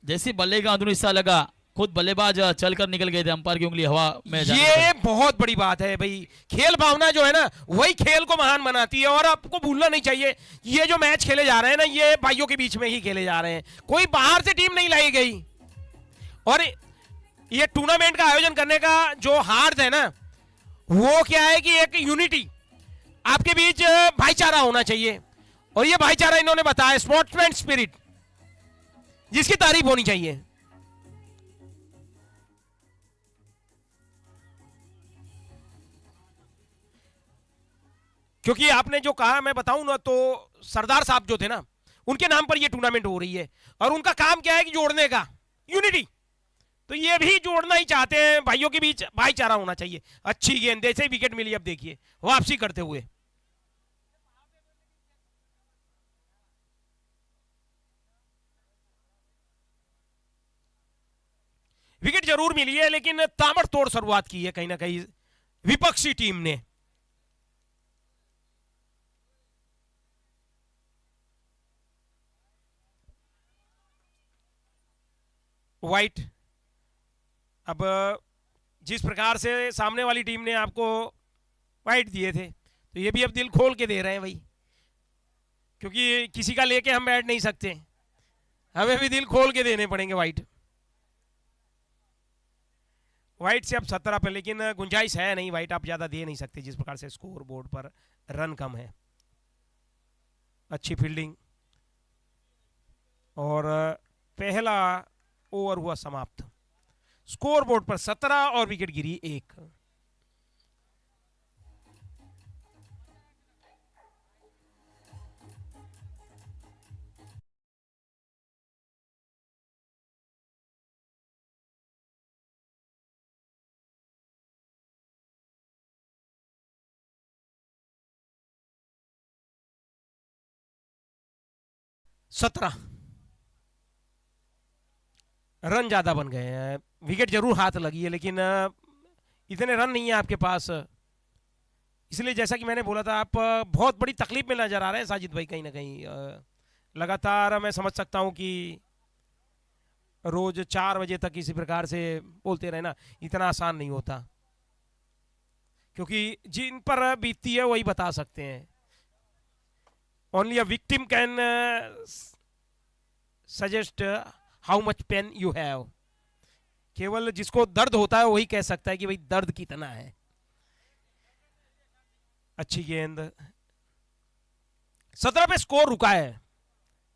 जैसे बल्ले का अंदरूनी हिस्सा लगा, खुद बल्लेबाज चलकर निकल गए थे, अंपायर की उंगली हवा में। ये बहुत बड़ी बात है भाई। खेल भावना जो है ना, वही खेल को महान बनाती है, और आपको भूलना नहीं चाहिए, ये जो मैच खेले जा रहे हैं ना, ये भाइयों के बीच में ही खेले जा रहे हैं। कोई बाहर से टीम नहीं लाई गई। और ये टूर्नामेंट का आयोजन करने का जो हार्द है ना, वो क्या है कि एक यूनिटी, आपके बीच भाईचारा होना चाहिए, और ये भाईचारा इन्होंने बताया, स्पोर्ट्समैन स्पिरिट, जिसकी तारीफ होनी चाहिए। क्योंकि आपने जो कहा, मैं बताऊं ना, तो सरदार साहब जो थे ना, उनके नाम पर ये टूर्नामेंट हो रही है, और उनका काम क्या है कि जोड़ने का, यूनिटी। तो ये भी जोड़ना ही चाहते हैं, भाइयों के बीच भाईचारा होना चाहिए। अच्छी गेंद, जैसे ही विकेट मिली, अब देखिए वापसी करते हुए। विकेट जरूर मिली है, लेकिन ताबड़तोड़ शुरुआत की है कहीं ना कहीं विपक्षी टीम ने। वाइट। अब जिस प्रकार से सामने वाली टीम ने आपको वाइट दिए थे, तो ये भी अब दिल खोल के दे रहे हैं भाई, क्योंकि किसी का लेके हम बैठ नहीं सकते, हमें भी दिल खोल के देने पड़ेंगे वाइट। वाइट से अब 17 पे, लेकिन गुंजाइश है नहीं, वाइट आप ज्यादा दे नहीं सकते जिस प्रकार से स्कोर बोर्ड पर रन कम है। अच्छी फील्डिंग और पहला ओवर हुआ समाप्त। स्कोर बोर्ड पर 17 और विकेट गिरी 1। सत्रह रन ज्यादा बन गए हैं, विकेट जरूर हाथ लगी है लेकिन इतने रन नहीं है आपके पास, इसलिए जैसा कि मैंने बोला था आप बहुत बड़ी तकलीफ में नजर आ रहे हैं साजिद भाई कहीं ना कहीं। लगातार मैं समझ सकता हूं कि रोज 4 बजे तक इसी प्रकार से बोलते रहना इतना आसान नहीं होता, क्योंकि जिन पर बीतती है वही बता सकते हैं। Only a victim can suggest how much pain you have. केवल जिसको दर्द होता है वही कह सकता है कि भाई दर्द कितना है। अच्छी गेंद, 17 पे स्कोर रुका है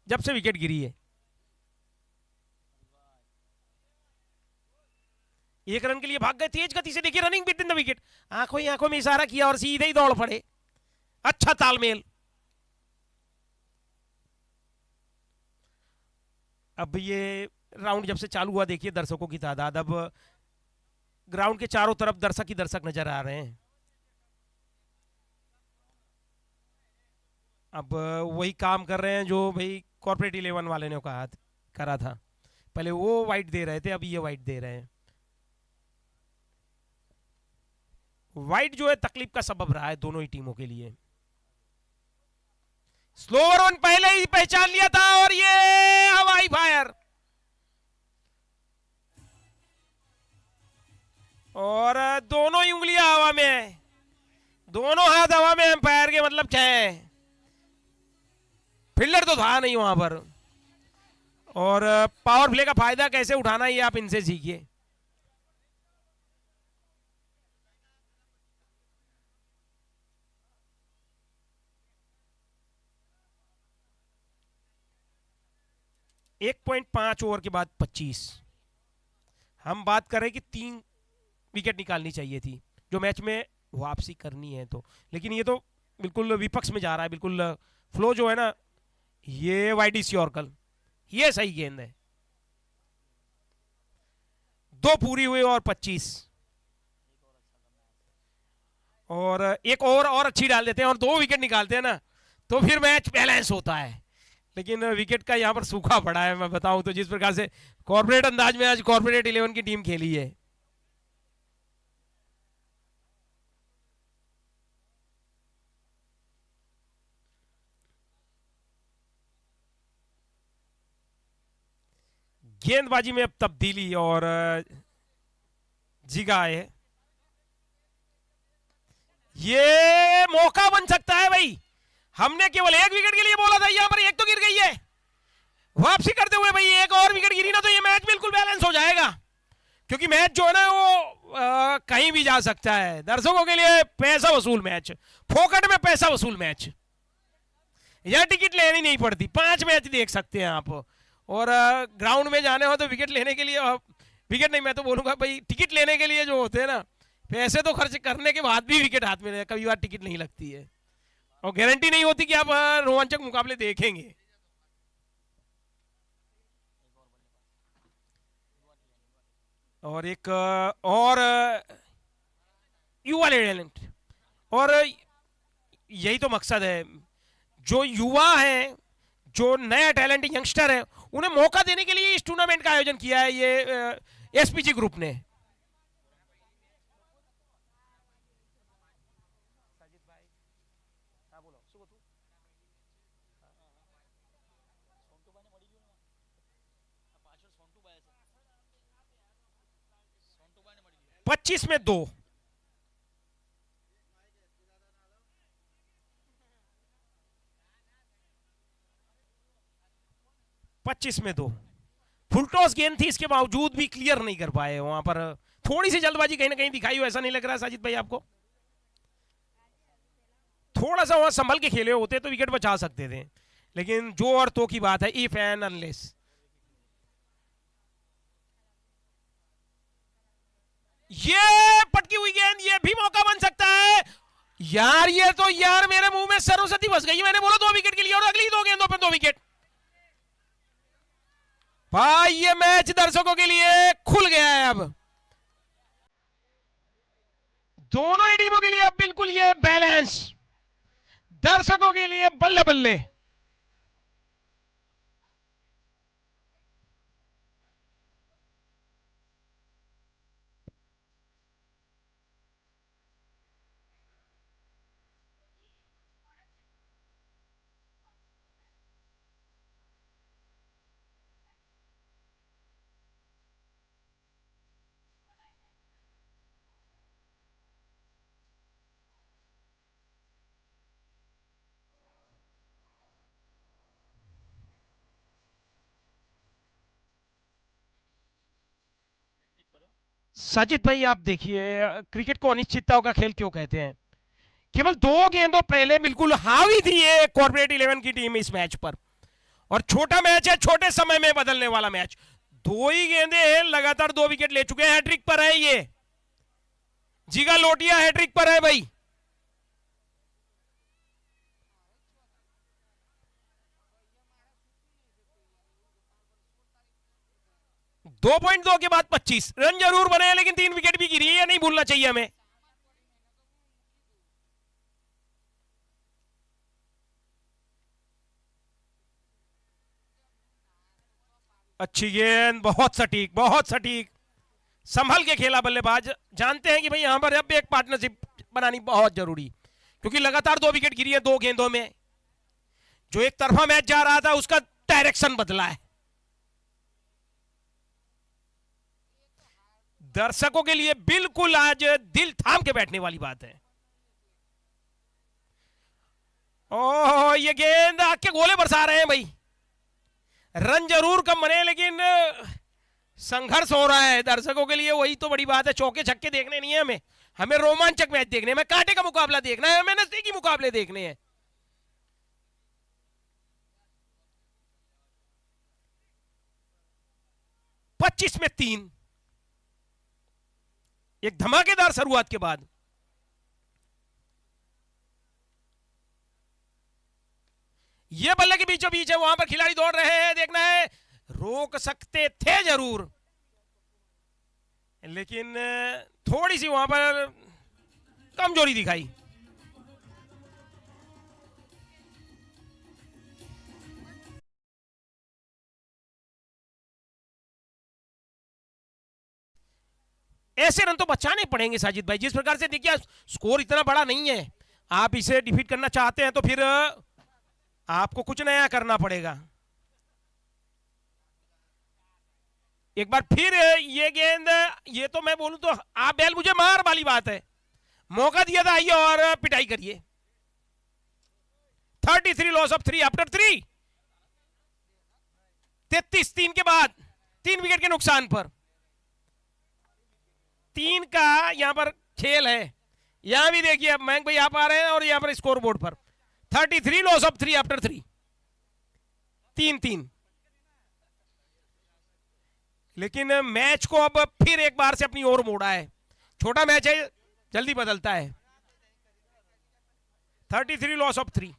जब से विकेट गिरी है। 1 रन के लिए भाग गए तेज गति से, देखिए रनिंग बिटवीन द विकेट, आंखों ही आंखों में इशारा किया और सीधे ही दौड़ पड़े। अच्छा तालमेल। अब ये राउंड जब से चालू हुआ देखिए दर्शकों की तादाद, अब ग्राउंड के चारों तरफ दर्शक ही दर्शक नजर आ रहे हैं। अब वही काम कर रहे हैं जो भाई कॉर्पोरेट 11 वाले ने कहा करा था, पहले वो वाइट दे रहे थे, अभी ये वाइट दे रहे हैं। वाइट जो है तकलीफ का सबब रहा है दोनों ही टीमों के लिए। स्लोवर वन पहले ही पहचान लिया था और ये हवाई फायर, और दोनों ही उंगलियां हवा में, दोनों हाथ हवा में एम्पायर के, मतलब 6। फील्डर तो था नहीं वहां पर, और पावर प्ले का फायदा कैसे उठाना ये आप इनसे सीखिए। एक 1.5 ओवर के बाद 25। हम बात कर रहे हैं कि 3 विकेट निकालनी चाहिए थी जो मैच में वापसी करनी है तो, लेकिन ये तो बिल्कुल विपक्ष में जा रहा है, बिल्कुल फ्लो जो है ना, ये वाइडी यॉर्कर, ये सही गेंद है। 2 पूरी हुई और 25, और एक ओवर और अच्छी डाल देते हैं और 2 विकेट निकालते हैं ना, तो फिर मैच बैलेंस होता है। लेकिन विकेट का यहां पर सूखा पड़ा है, मैं बताऊं तो, जिस प्रकार से कॉर्पोरेट अंदाज में आज कॉर्पोरेट 11 की टीम खेली है। गेंदबाजी में अब तब्दीली और जिगा है, ये मौका बन सकता है भाई। हमने केवल 1 विकेट के लिए बोला था, यहां पर 1 तो गिर गई है। वापसी करते हुए भाई 1 और विकेट गिरी ना तो ये मैच बिल्कुल बैलेंस हो जाएगा, क्योंकि मैच जो है ना वो कहीं भी जा सकता है। दर्शकों के लिए पैसा वसूल मैच, फोकट में पैसा वसूल मैच, यह टिकट लेनी नहीं पड़ती, 5 मैच देख सकते हैं आप। और ग्राउंड में जाने हो तो विकेट लेने के लिए, विकेट नहीं मैं तो बोलूंगा भाई टिकट लेने के लिए जो होते हैं ना, पैसे तो खर्च करने के बाद भी विकेट हाथ में कभी बार टिकट नहीं लगती है, और गारंटी नहीं होती कि आप रोमांचक मुकाबले देखेंगे। और एक और युवा टैलेंट, और यही तो मकसद है, जो युवा है, जो नया टैलेंट यंगस्टर है, उन्हें मौका देने के लिए इस टूर्नामेंट का आयोजन किया है ये एसपीजी ग्रुप ने। पच्चीस में 2, 25 में 2। फुल टॉस गेंद थी, इसके बावजूद भी क्लियर नहीं कर पाए वहां पर। थोड़ी सी जल्दबाजी कहीं ना कहीं दिखाई हो, ऐसा नहीं लग रहा साजिद भाई आपको? थोड़ा सा वहां संभल के खेले होते तो विकेट बचा सकते थे, लेकिन जो और तो की बात है, इफ एंड अनलेस। ये पटकी हुई गेंद, ये भी मौका बन सकता है यार। ये तो यार मेरे मुंह में सरस्वती बस गई। मैंने बोला 2 विकेट के लिए और अगली 2 गेंदों पर 2 विकेट। भाई ये मैच दर्शकों के लिए खुल गया है अब। दोनों ही टीमों के लिए अब बिल्कुल ये बैलेंस, दर्शकों के लिए बल्ले बल्ले। साजिद भाई आप देखिए, क्रिकेट को अनिश्चितताओं का खेल क्यों कहते हैं? केवल 2 गेंदों पहले बिल्कुल हावी थी ये कॉर्पोरेट 11 की टीम इस मैच पर, और छोटा मैच है, छोटे समय में बदलने वाला मैच। 2 ही गेंदे लगातार 2 विकेट ले चुके हैं। हैट्रिक पर है ये, जिगा लोटिया हैट्रिक पर है भाई। 2.2 के बाद 25 रन जरूर बने हैं, लेकिन 3 विकेट भी गिरी है, ये नहीं भूलना चाहिए हमें। अच्छी गेंद, बहुत सटीक, बहुत सटीक, संभल के खेला बल्लेबाज। जानते हैं कि भाई यहां पर अब एक पार्टनरशिप बनानी बहुत जरूरी, क्योंकि लगातार 2 विकेट गिरी है 2 गेंदों में। जो एक तरफा मैच जा रहा था उसका डायरेक्शन बदला है। दर्शकों के लिए बिल्कुल आज दिल थाम के बैठने वाली बात है। ओह, ये गेंद आग के गोले बरसा रहे हैं भाई। रन जरूर कम बने, लेकिन संघर्ष हो रहा है दर्शकों के लिए। वही तो बड़ी बात है, चौके छक्के देखने नहीं है हमें, हमें रोमांचक मैच देखने, हमें कांटे का मुकाबला देखना है, हमें नजदीकी मुकाबले देखने हैं। पच्चीस में 3, एक धमाकेदार शुरुआत के बाद। ये बल्ले के बीचों बीच है, वहां पर खिलाड़ी दौड़ रहे हैं, देखना है। रोक सकते थे जरूर, लेकिन थोड़ी सी वहां पर कमजोरी दिखाई। ऐसे रन तो बचाने पड़ेंगे साजिद भाई। जिस प्रकार से देखिए, स्कोर इतना बड़ा नहीं है, आप इसे डिफीट करना चाहते हैं तो फिर आपको कुछ नया करना पड़ेगा। एक बार फिर ये गेंद, ये तो मैं बोलूं तो आप बैल मुझे मार वाली बात है। मौका दिया था, आइए और पिटाई करिए। 33 लॉस ऑफ 3 आफ्टर 3। 33 3 के बाद 3 विकेट के नुकसान पर 3 का यहां पर खेल है। यहां भी देखिए, अब मैंग भाई आप आ रहे हैं और यहां पर स्कोर बोर्ड पर 33 लॉस ऑफ 3 आफ्टर 3, 3-3। लेकिन मैच को अब फिर एक बार से अपनी ओर मोड़ा है। छोटा मैच है, जल्दी बदलता है। 33 लॉस ऑफ 3।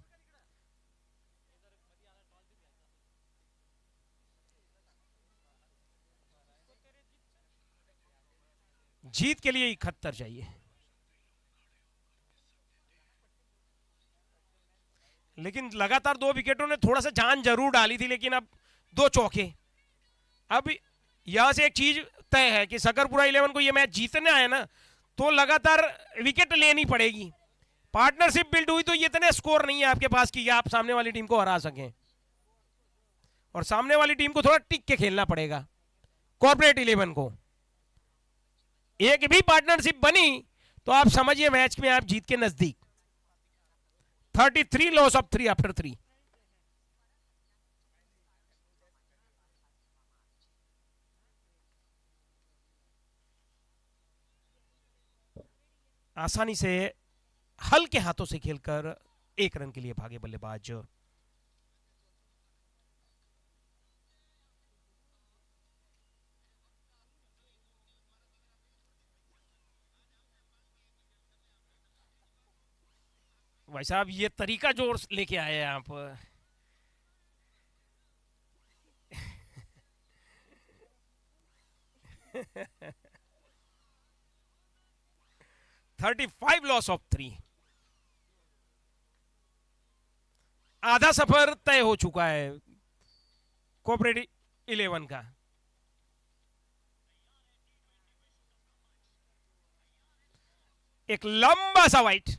जीत के लिए 71 चाहिए, लेकिन लगातार 2 विकेटों ने थोड़ा सा जान जरूर डाली थी। लेकिन अब 2 चौके, अब यहां से एक चीज तय है कि सकरपुरा 11 को यह मैच जीतना है ना, तो लगातार विकेट लेनी पड़ेगी। पार्टनरशिप बिल्ड हुई तो ये इतने स्कोर नहीं है आपके पास कि आप सामने वाली टीम को हरा सकें, और सामने वाली टीम को थोड़ा टिक के खेलना पड़ेगा। कॉर्पोरेट 11 को एक भी पार्टनरशिप बनी तो आप समझिए मैच में आप जीत के नजदीक। 33 लॉस ऑफ 3 आफ्टर 3। आसानी से हल्के हाथों से खेलकर 1 रन के लिए भागे बल्लेबाज। भाई साहब ये तरीका जो लेके आए हैं आप। 35 लॉस ऑफ 3। आधा सफर तय हो चुका है कोऑपरेटिव 11 का। एक लंबा सा वाइट।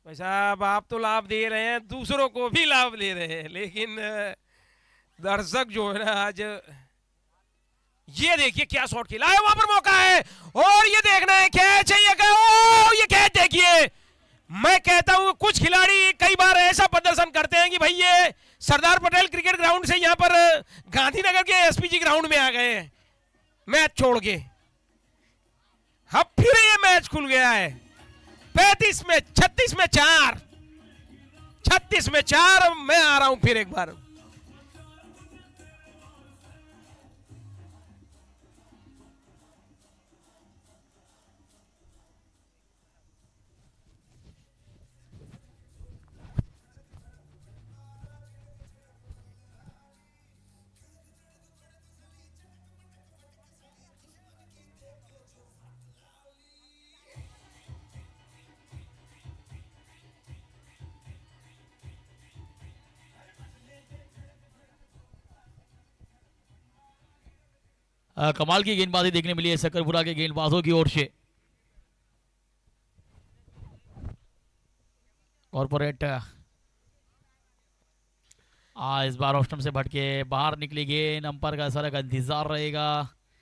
भाई साहब आप तो लाभ दे रहे हैं, दूसरों को भी लाभ दे रहे हैं, लेकिन दर्शक जो है ना आज, ये देखिए क्या शॉट खेला है, वहां पर मौका है और ये देखना है कैच है, ये कैच देखिए। मैं कहता हूं कुछ खिलाड़ी कई बार ऐसा प्रदर्शन करते हैं कि भाई ये सरदार पटेल क्रिकेट ग्राउंड से यहां पर गांधीनगर के एसपीजी ग्राउंड में आ गए मैच छोड़ के। अब फिर ये मैच खुल गया है। 35 में 36 में 4, 36 में 4। मैं आ रहा हूं फिर एक बार। कमाल की गेंदबाजी देखने मिली है सकरपुरा के गेंदबाजों की ओर से। कॉर्पोरेट इस बार ऑप्शन से भटके बाहर निकली गेंद, अंपायर का सारा का इंतजार रहेगा।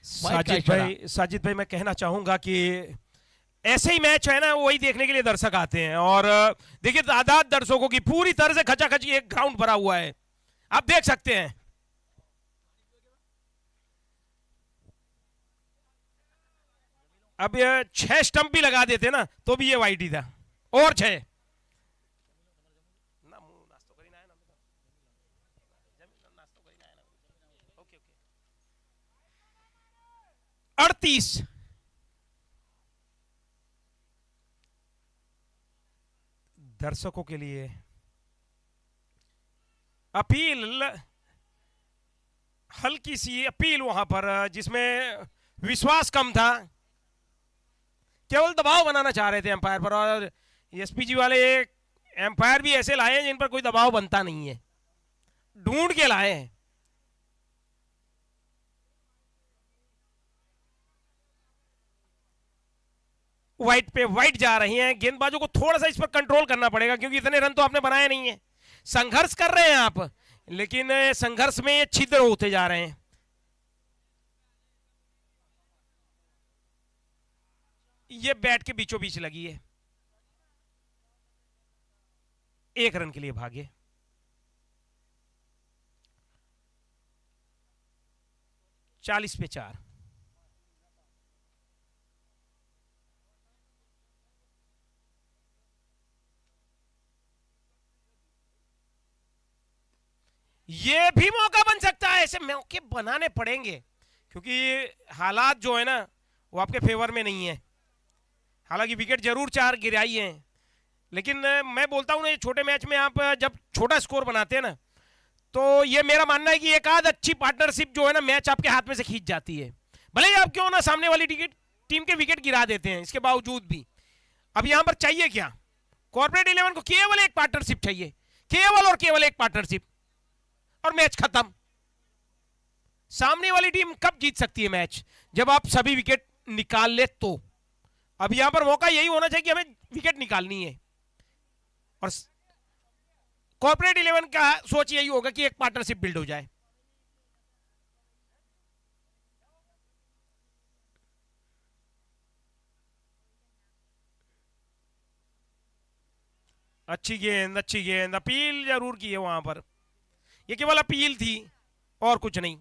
साजिद भाई मैं कहना चाहूंगा कि ऐसे ही मैच है ना वही देखने के लिए दर्शक आते हैं, और देखिए तादाद दर्शकों की पूरी तरह से खचाखची एक ग्राउंड भरा हुआ है, आप देख सकते हैं। अब ये 6 स्टंप भी लगा देते ना तो भी ये वाइट ही था, और 6 38। दर्शकों के लिए अपील, हल्की सी अपील वहां पर जिसमें विश्वास कम था, केवल दबाव बनाना चाह रहे थे एम्पायर पर, और एसपीजी वाले एम्पायर भी ऐसे लाए हैं जिन पर कोई दबाव बनता नहीं है, ढूंढ के लाए हैं। वाइट पे वाइट जा रही हैं, गेंदबाजों को थोड़ा सा इस पर कंट्रोल करना पड़ेगा क्योंकि इतने रन तो आपने बनाए नहीं है। संघर्ष कर रहे हैं आप, लेकिन संघर्ष में छिद्र होते जा रहे हैं। ये बैट के बीचों बीच लगी है, 1 रन के लिए भागे। चालीस पे 4। ये भी मौका बन सकता है, ऐसे मौके बनाने पड़ेंगे क्योंकि हालात जो है ना वो आपके फेवर में नहीं है। हालांकि विकेट जरूर 4 गिराई हैं, लेकिन मैं बोलता हूं ना ये छोटे मैच में आप जब छोटा स्कोर बनाते हैं ना, तो ये मेरा मानना है कि एक आध अच्छी पार्टनरशिप जो है ना मैच आपके हाथ में से खींच जाती है। भले ही आप क्यों ना सामने वाली टीम के विकेट गिरा देते हैं, इसके बावजूद भी अब यहां पर चाहिए क्या, कॉर्पोरेट 11 को केवल एक पार्टनरशिप चाहिए, केवल और केवल एक पार्टनरशिप, और मैच खत्म। सामने वाली टीम कब जीत सकती है मैच, जब आप सभी विकेट निकाल ले तो। अब यहां पर मौका यही होना चाहिए कि हमें विकेट निकालनी है, और कॉर्पोरेट 11 का सोच यही होगा कि एक पार्टनरशिप बिल्ड हो जाए। अच्छी गेंद, अच्छी गेंद, अपील जरूर की है वहां पर। ये केवल अपील थी और कुछ नहीं।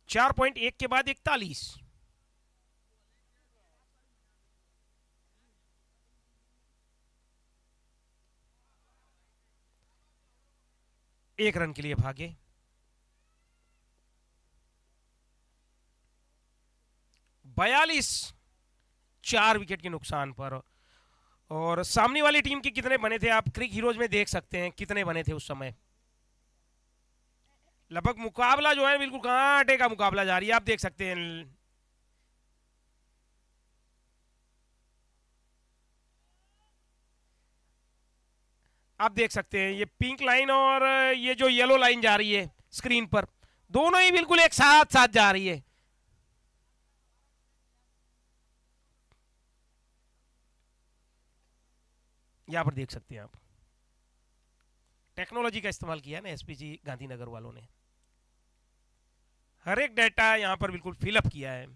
चार पॉइंट एक के बाद 41। एक रन के लिए भागे। 42, 4 विकेट के नुकसान पर। और सामने वाली टीम के कितने बने थे आप क्रिक हीरोज में देख सकते हैं, कितने बने थे उस समय। लगभग मुकाबला जो है बिल्कुल कांटे का मुकाबला जारी है, आप देख सकते हैं। आप देख सकते हैं ये पिंक लाइन और ये जो येलो लाइन जा रही है स्क्रीन पर, दोनों ही बिल्कुल एक साथ साथ जा रही है। यहां पर देख सकते हैं आप, टेक्नोलॉजी का इस्तेमाल किया है ना एसपीजी गांधीनगर वालों ने। हर एक डाटा यहां पर बिल्कुल फिलअप किया है।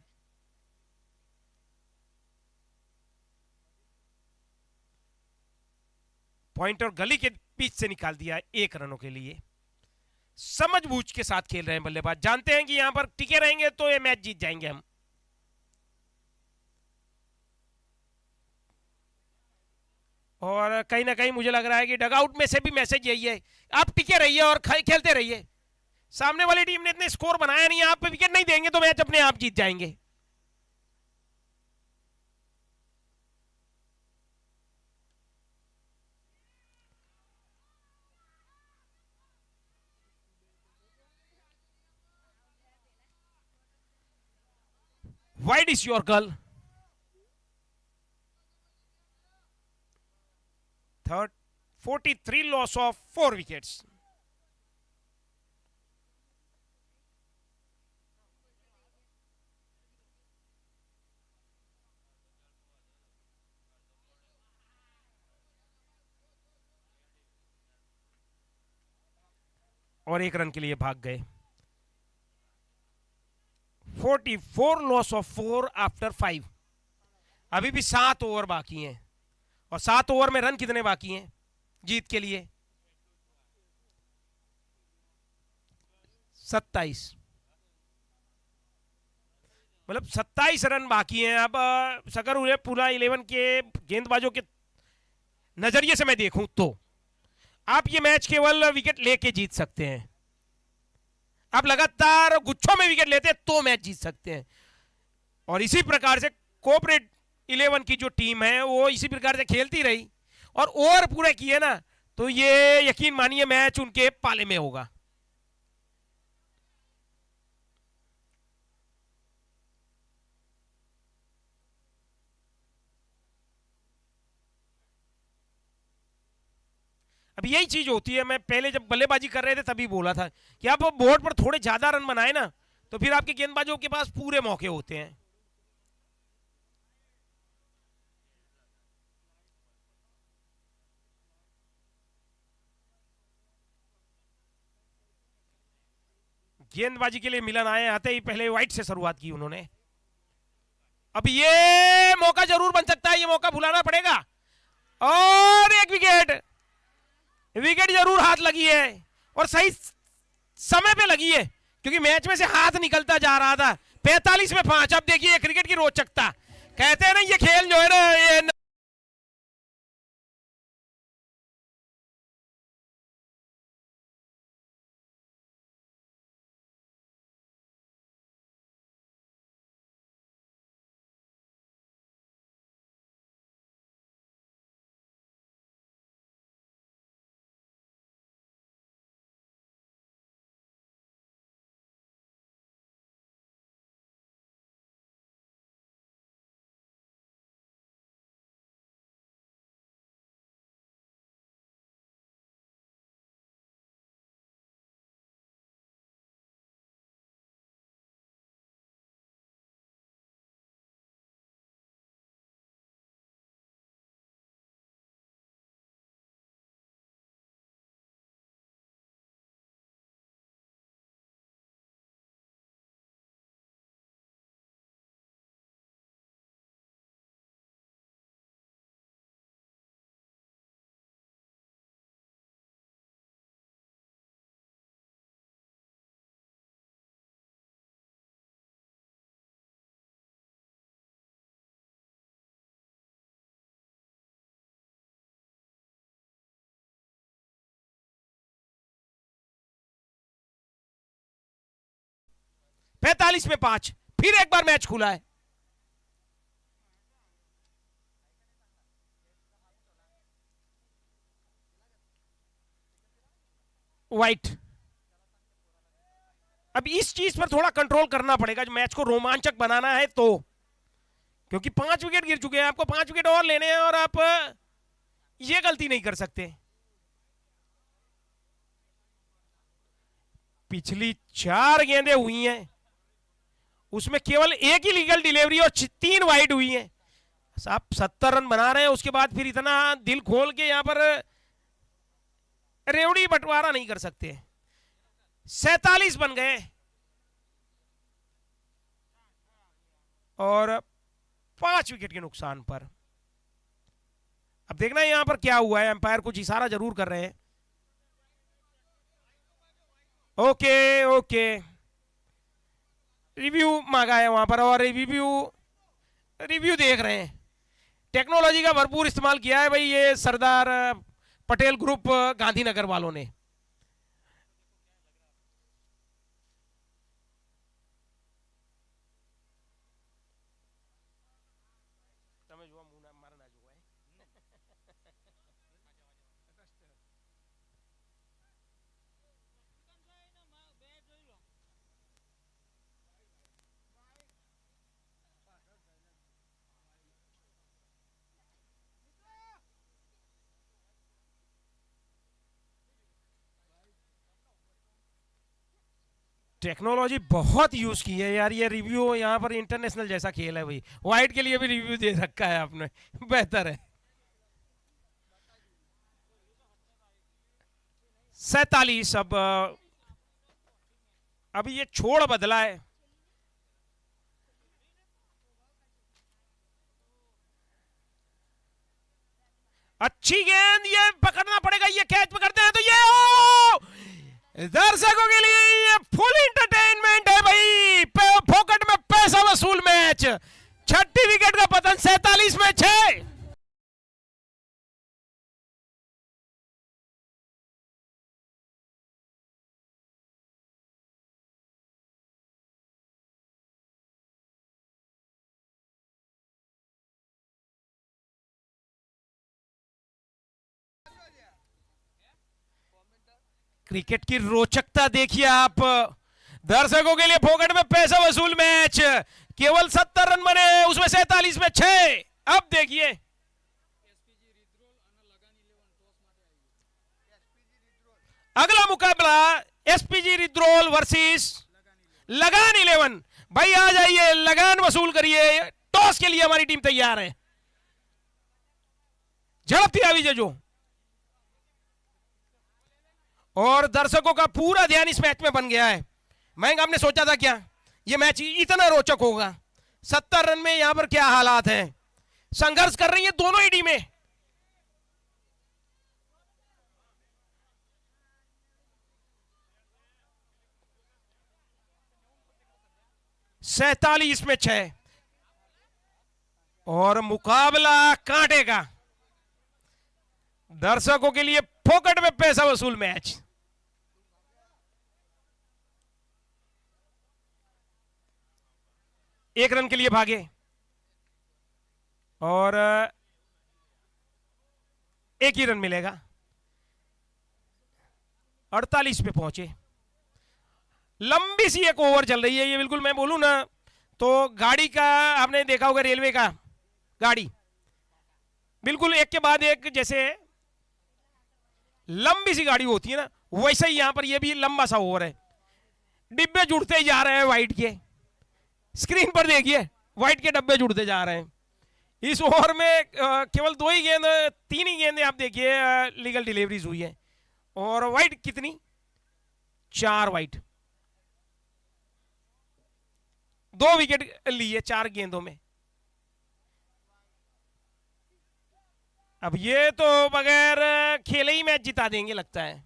पॉइंट और गली के बीच से निकाल दिया 1 रनों के लिए। समझबूझ के साथ खेल रहे हैं बल्लेबाज, जानते हैं कि यहां पर टिके रहेंगे तो ये मैच जीत जाएंगे हम। और कहीं ना कहीं मुझे लग रहा है कि डगआउट में से भी मैसेज यही है, आप टिके रहिए और खेलते रहिए। सामने वाली टीम ने इतने स्कोर बनाया नहीं, आप विकेट नहीं देंगे तो मैच अपने आप जीत जाएंगे। Wide is your girl. Third 43 loss of 4 wickets. और 1 रन के लिए भाग गए। 44 लॉस ऑफ 4 आफ्टर 5। अभी भी 7 ओवर बाकी हैं, और 7 ओवर में रन कितने बाकी हैं जीत के लिए? 27। मतलब 27 रन बाकी हैं। अब अगर उन्हें पूरा 11 के गेंदबाजों के नजरिए से मैं देखूं तो आप ये मैच केवल विकेट लेके जीत सकते हैं। आप लगातार गुच्छों में विकेट लेते हैं तो मैच जीत सकते हैं। और इसी प्रकार से कोऑपरेट 11 की जो टीम है वो इसी प्रकार से खेलती रही और ओवर पूरे किए ना, तो ये यकीन मानिए मैच उनके पाले में होगा। अब यही चीज होती है, मैं पहले जब बल्लेबाजी कर रहे थे तभी बोला था कि आप बोर्ड पर थोड़े ज्यादा रन बनाए ना तो फिर आपके गेंदबाजों के पास पूरे मौके होते हैं। गेंदबाजी के लिए मिलन आए, आते ही पहले वाइट से शुरुआत की उन्होंने। अब ये मौका जरूर बन सकता है, ये मौका भुलाना पड़ेगा। और एक विकेट, विकेट जरूर हाथ लगी है और सही समय पे लगी है, क्योंकि मैच में से हाथ निकलता जा रहा था। 45 में 5। अब देखिए क्रिकेट की रोचकता, कहते हैं ना ये खेल जो है ना ये 45 में 5, फिर एक बार मैच खुला है। वाइट। अब इस चीज पर थोड़ा कंट्रोल करना पड़ेगा, जो मैच को रोमांचक बनाना है तो, क्योंकि 5 विकेट गिर चुके हैं, आपको 5 विकेट और लेने हैं और आप ये गलती नहीं कर सकते। पिछली 4 गेंदें हुई हैं, उसमें केवल एक ही लीगल डिलीवरी और 3 वाइड हुई हैं। आप 70 रन बना रहे हैं, उसके बाद फिर इतना दिल खोल के यहां पर रेवड़ी बंटवारा नहीं कर सकते। 47 बन गए और 5 विकेट के नुकसान पर। अब देखना है यहां पर क्या हुआ है, एम्पायर कुछ इशारा जरूर कर रहे हैं। ओके ओके, रिव्यू मांगा है वहां पर और रिव्यू देख रहे हैं। टेक्नोलॉजी का भरपूर इस्तेमाल किया है भाई ये सरदार पटेल ग्रुप गांधीनगर वालों ने। टेक्नोलॉजी बहुत यूज की है यार, ये रिव्यू यहाँ पर इंटरनेशनल जैसा खेल है भाई। वाइट के लिए भी रिव्यू दे रखा है आपने, बेहतर है। 47। अब अभी ये छोड़ बदला है। अच्छी गेंद, ये पकड़ना पड़ेगा, ये कैच पकड़ते हैं तो ये दर्शकों के लिए ये फुल इंटरटेनमेंट है भाई, फोकट में पैसा वसूल मैच। 6ठी विकेट का पतन, 47 में 6। क्रिकेट की रोचकता देखिए आप, दर्शकों के लिए फोकट में पैसा वसूल मैच। केवल 70 रन बने, उसमें 47 में 6। अब देखिए अगला मुकाबला एसपीजी रिद्रोल वर्सेस लगान 11। भाई आ जाइए, लगान वसूल करिए। टॉस के लिए हमारी टीम तैयार है। झड़पती आविजे जो, और दर्शकों का पूरा ध्यान इस मैच में बन गया है। मयंक, आपने सोचा था क्या ये मैच इतना रोचक होगा? 70 रन में यहां पर क्या हालात हैं, संघर्ष कर रही हैं दोनों ही टीमें। सैतालीस में 6 और मुकाबला कांटे का। दर्शकों के लिए फोकट में पैसा वसूल मैच। एक रन के लिए भागे और एक ही रन मिलेगा। 48 पे पहुंचे। लंबी सी एक ओवर चल रही है ये, बिल्कुल मैं बोलूं ना तो गाड़ी का, आपने देखा होगा रेलवे का गाड़ी, बिल्कुल एक के बाद एक जैसे लंबी सी गाड़ी होती है ना, वैसे ही यहां पर ये भी लंबा सा ओवर है। डिब्बे जुड़ते ही जा रहे हैं व्हाइट के, स्क्रीन पर देखिए व्हाइट के डब्बे जुड़ते जा रहे हैं। इस ओवर में केवल 2 ही गेंद, 3 ही गेंदें आप देखिए लीगल डिलीवरीज हुई है, और व्हाइट कितनी, 4 व्हाइट, 2 विकेट लिए 4 गेंदों में। अब ये तो बगैर खेले ही मैच जिता देंगे लगता है।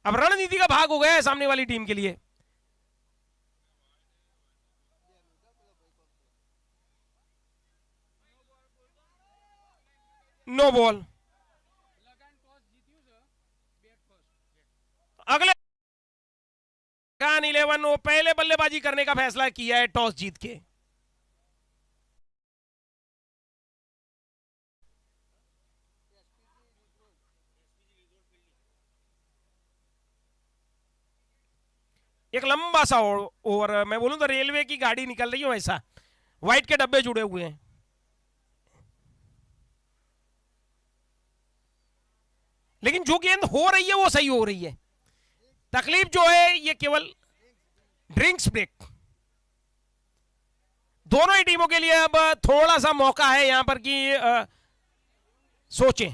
अब रणनीति का भाग हो गया है सामने वाली टीम के लिए। No ball. अगले कप्तान 11 वो पहले बल्लेबाजी करने का फैसला किया है टॉस जीत के। एक लंबा सा ओवर, मैं बोलूं तो रेलवे की गाड़ी निकल रही है वैसा, व्हाइट के डब्बे जुड़े हुए हैं। लेकिन जो गेंद हो रही है वो सही हो रही है। तकलीफ जो है ये केवल ड्रिंक्स ब्रेक। दोनों ही टीमों के लिए अब थोड़ा सा मौका है यहां पर कि सोचें।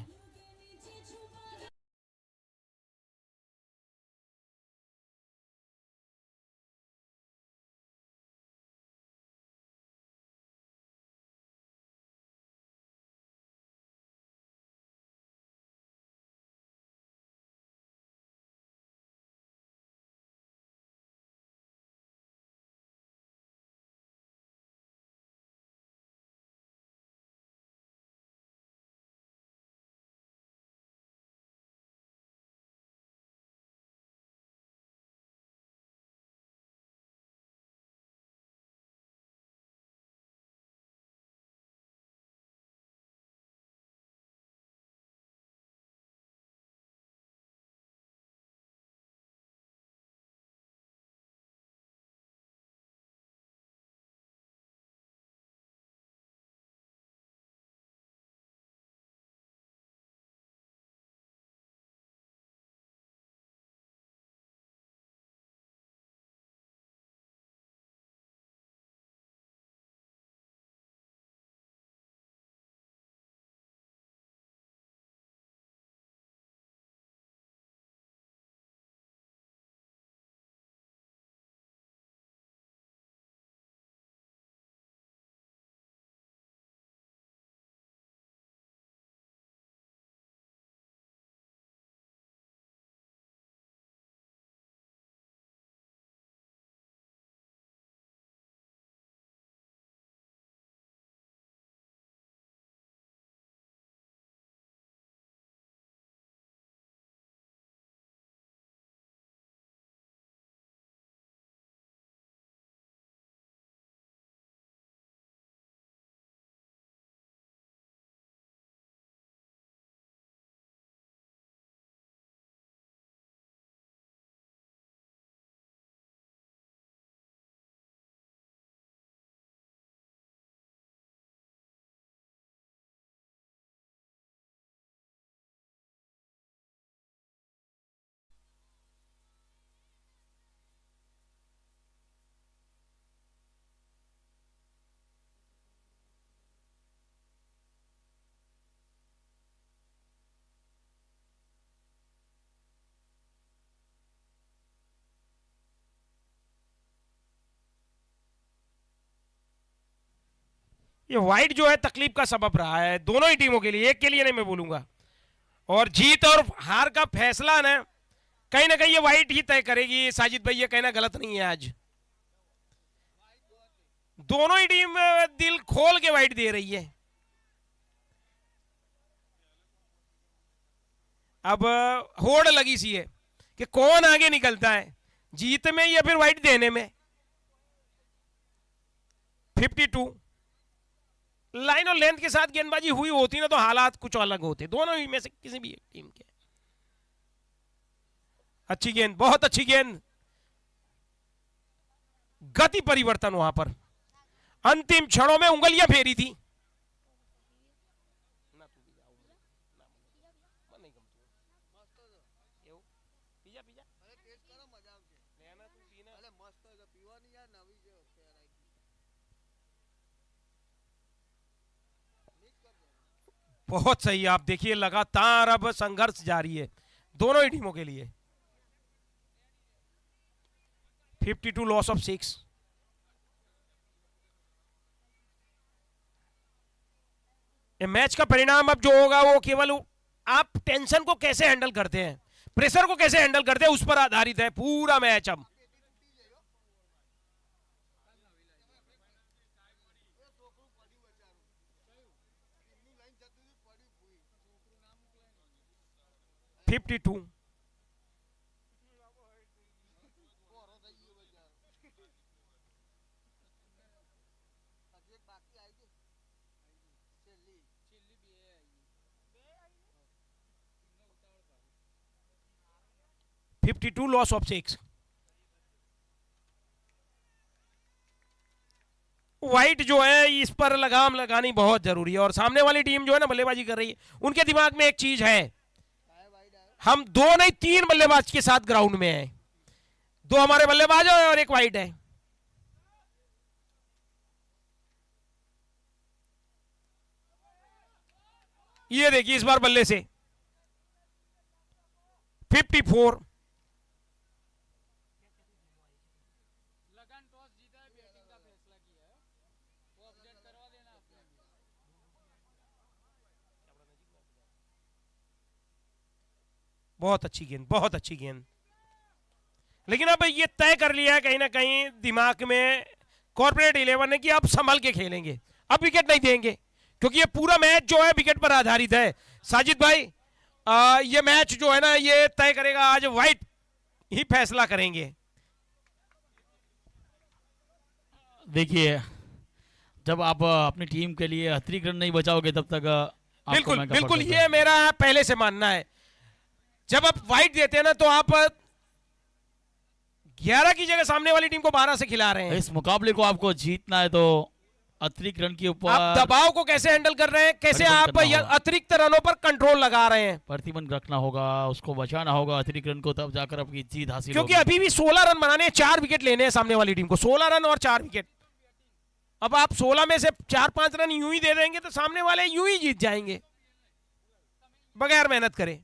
ये व्हाइट जो है तकलीफ का सबब रहा है दोनों ही टीमों के लिए, एक के लिए नहीं मैं बोलूंगा। और जीत और हार का फैसला ना कहीं ये व्हाइट ही तय करेगी। साजिद भाई ये कहना गलत नहीं है। आज दोनों ही टीम दिल खोल के व्हाइट दे रही है। अब होड़ लगी सी है कि कौन आगे निकलता है, जीत में या फिर व्हाइट देने में। 52 लाइन और लेंथ के साथ गेंदबाजी हुई होती ना तो हालात कुछ अलग होते, दोनों ही में से किसी भी एक टीम के। अच्छी गेंद, बहुत अच्छी गेंद, गति परिवर्तन वहां पर अंतिम क्षणों में उंगलियां फेरी थी। बहुत सही। आप देखिए लगातार अब संघर्ष जारी है दोनों ही टीमों के लिए। 52 लॉस ऑफ 6। ये मैच का परिणाम अब जो होगा वो केवल आप टेंशन को कैसे हैंडल करते हैं, प्रेशर को कैसे हैंडल करते हैं उस पर आधारित है पूरा मैच। अब 52 लॉस ऑफ 6। वाइट जो है इस पर लगाम लगानी बहुत जरूरी है, और सामने वाली टीम जो है ना बल्लेबाजी कर रही है, उनके दिमाग में एक चीज है, हम 2 नहीं 3 बल्लेबाज के साथ ग्राउंड में हैं, 2 हमारे बल्लेबाज है और एक वाइट है। ये देखिए इस बार बल्ले से 54। बहुत अच्छी गेंद, बहुत अच्छी गेंद, लेकिन अब ये तय कर लिया है कहीं ना कहीं दिमाग में कॉर्पोरेट 11 ने कि अब संभल के खेलेंगे, अब विकेट नहीं देंगे, क्योंकि ये पूरा मैच जो है विकेट पर आधारित है। साजिद भाई ये मैच जो है ना ये तय करेगा, आज व्हाइट ही फैसला करेंगे। देखिए जब आप अपनी टीम के लिए अतिरिक्त रन नहीं बचाओगे तब तक आपको बिल्कुल महंगा बिल्कुल, पड़ सकता है। ये मेरा पहले से मानना है, जब आप व्हाइट देते हैं ना तो आप 11 की जगह सामने वाली टीम को 12 से खिला रहे हैं। इस मुकाबले को आपको जीतना है तो अतिरिक्त रन के आप ऊपर दबाव को कैसे हैंडल कर रहे हैं, कैसे प्रतिबंध आप करना होगा। अतिरिक्त रनों पर कंट्रोल लगा रहे हैं, प्रतिबंध रखना होगा, उसको बचाना होगा अतिरिक्त रन को, तब जाकर आपकी जीत हासिल क्योंकि होगी। अभी भी 16 रन बनाने हैं, 4 विकेट लेने हैं सामने वाली टीम को, 16 रन और 4 विकेट। अब आप 16 में से 4-5 रन यूं ही दे देंगे तो सामने वाले यूं ही जीत जाएंगे बगैर मेहनत करे।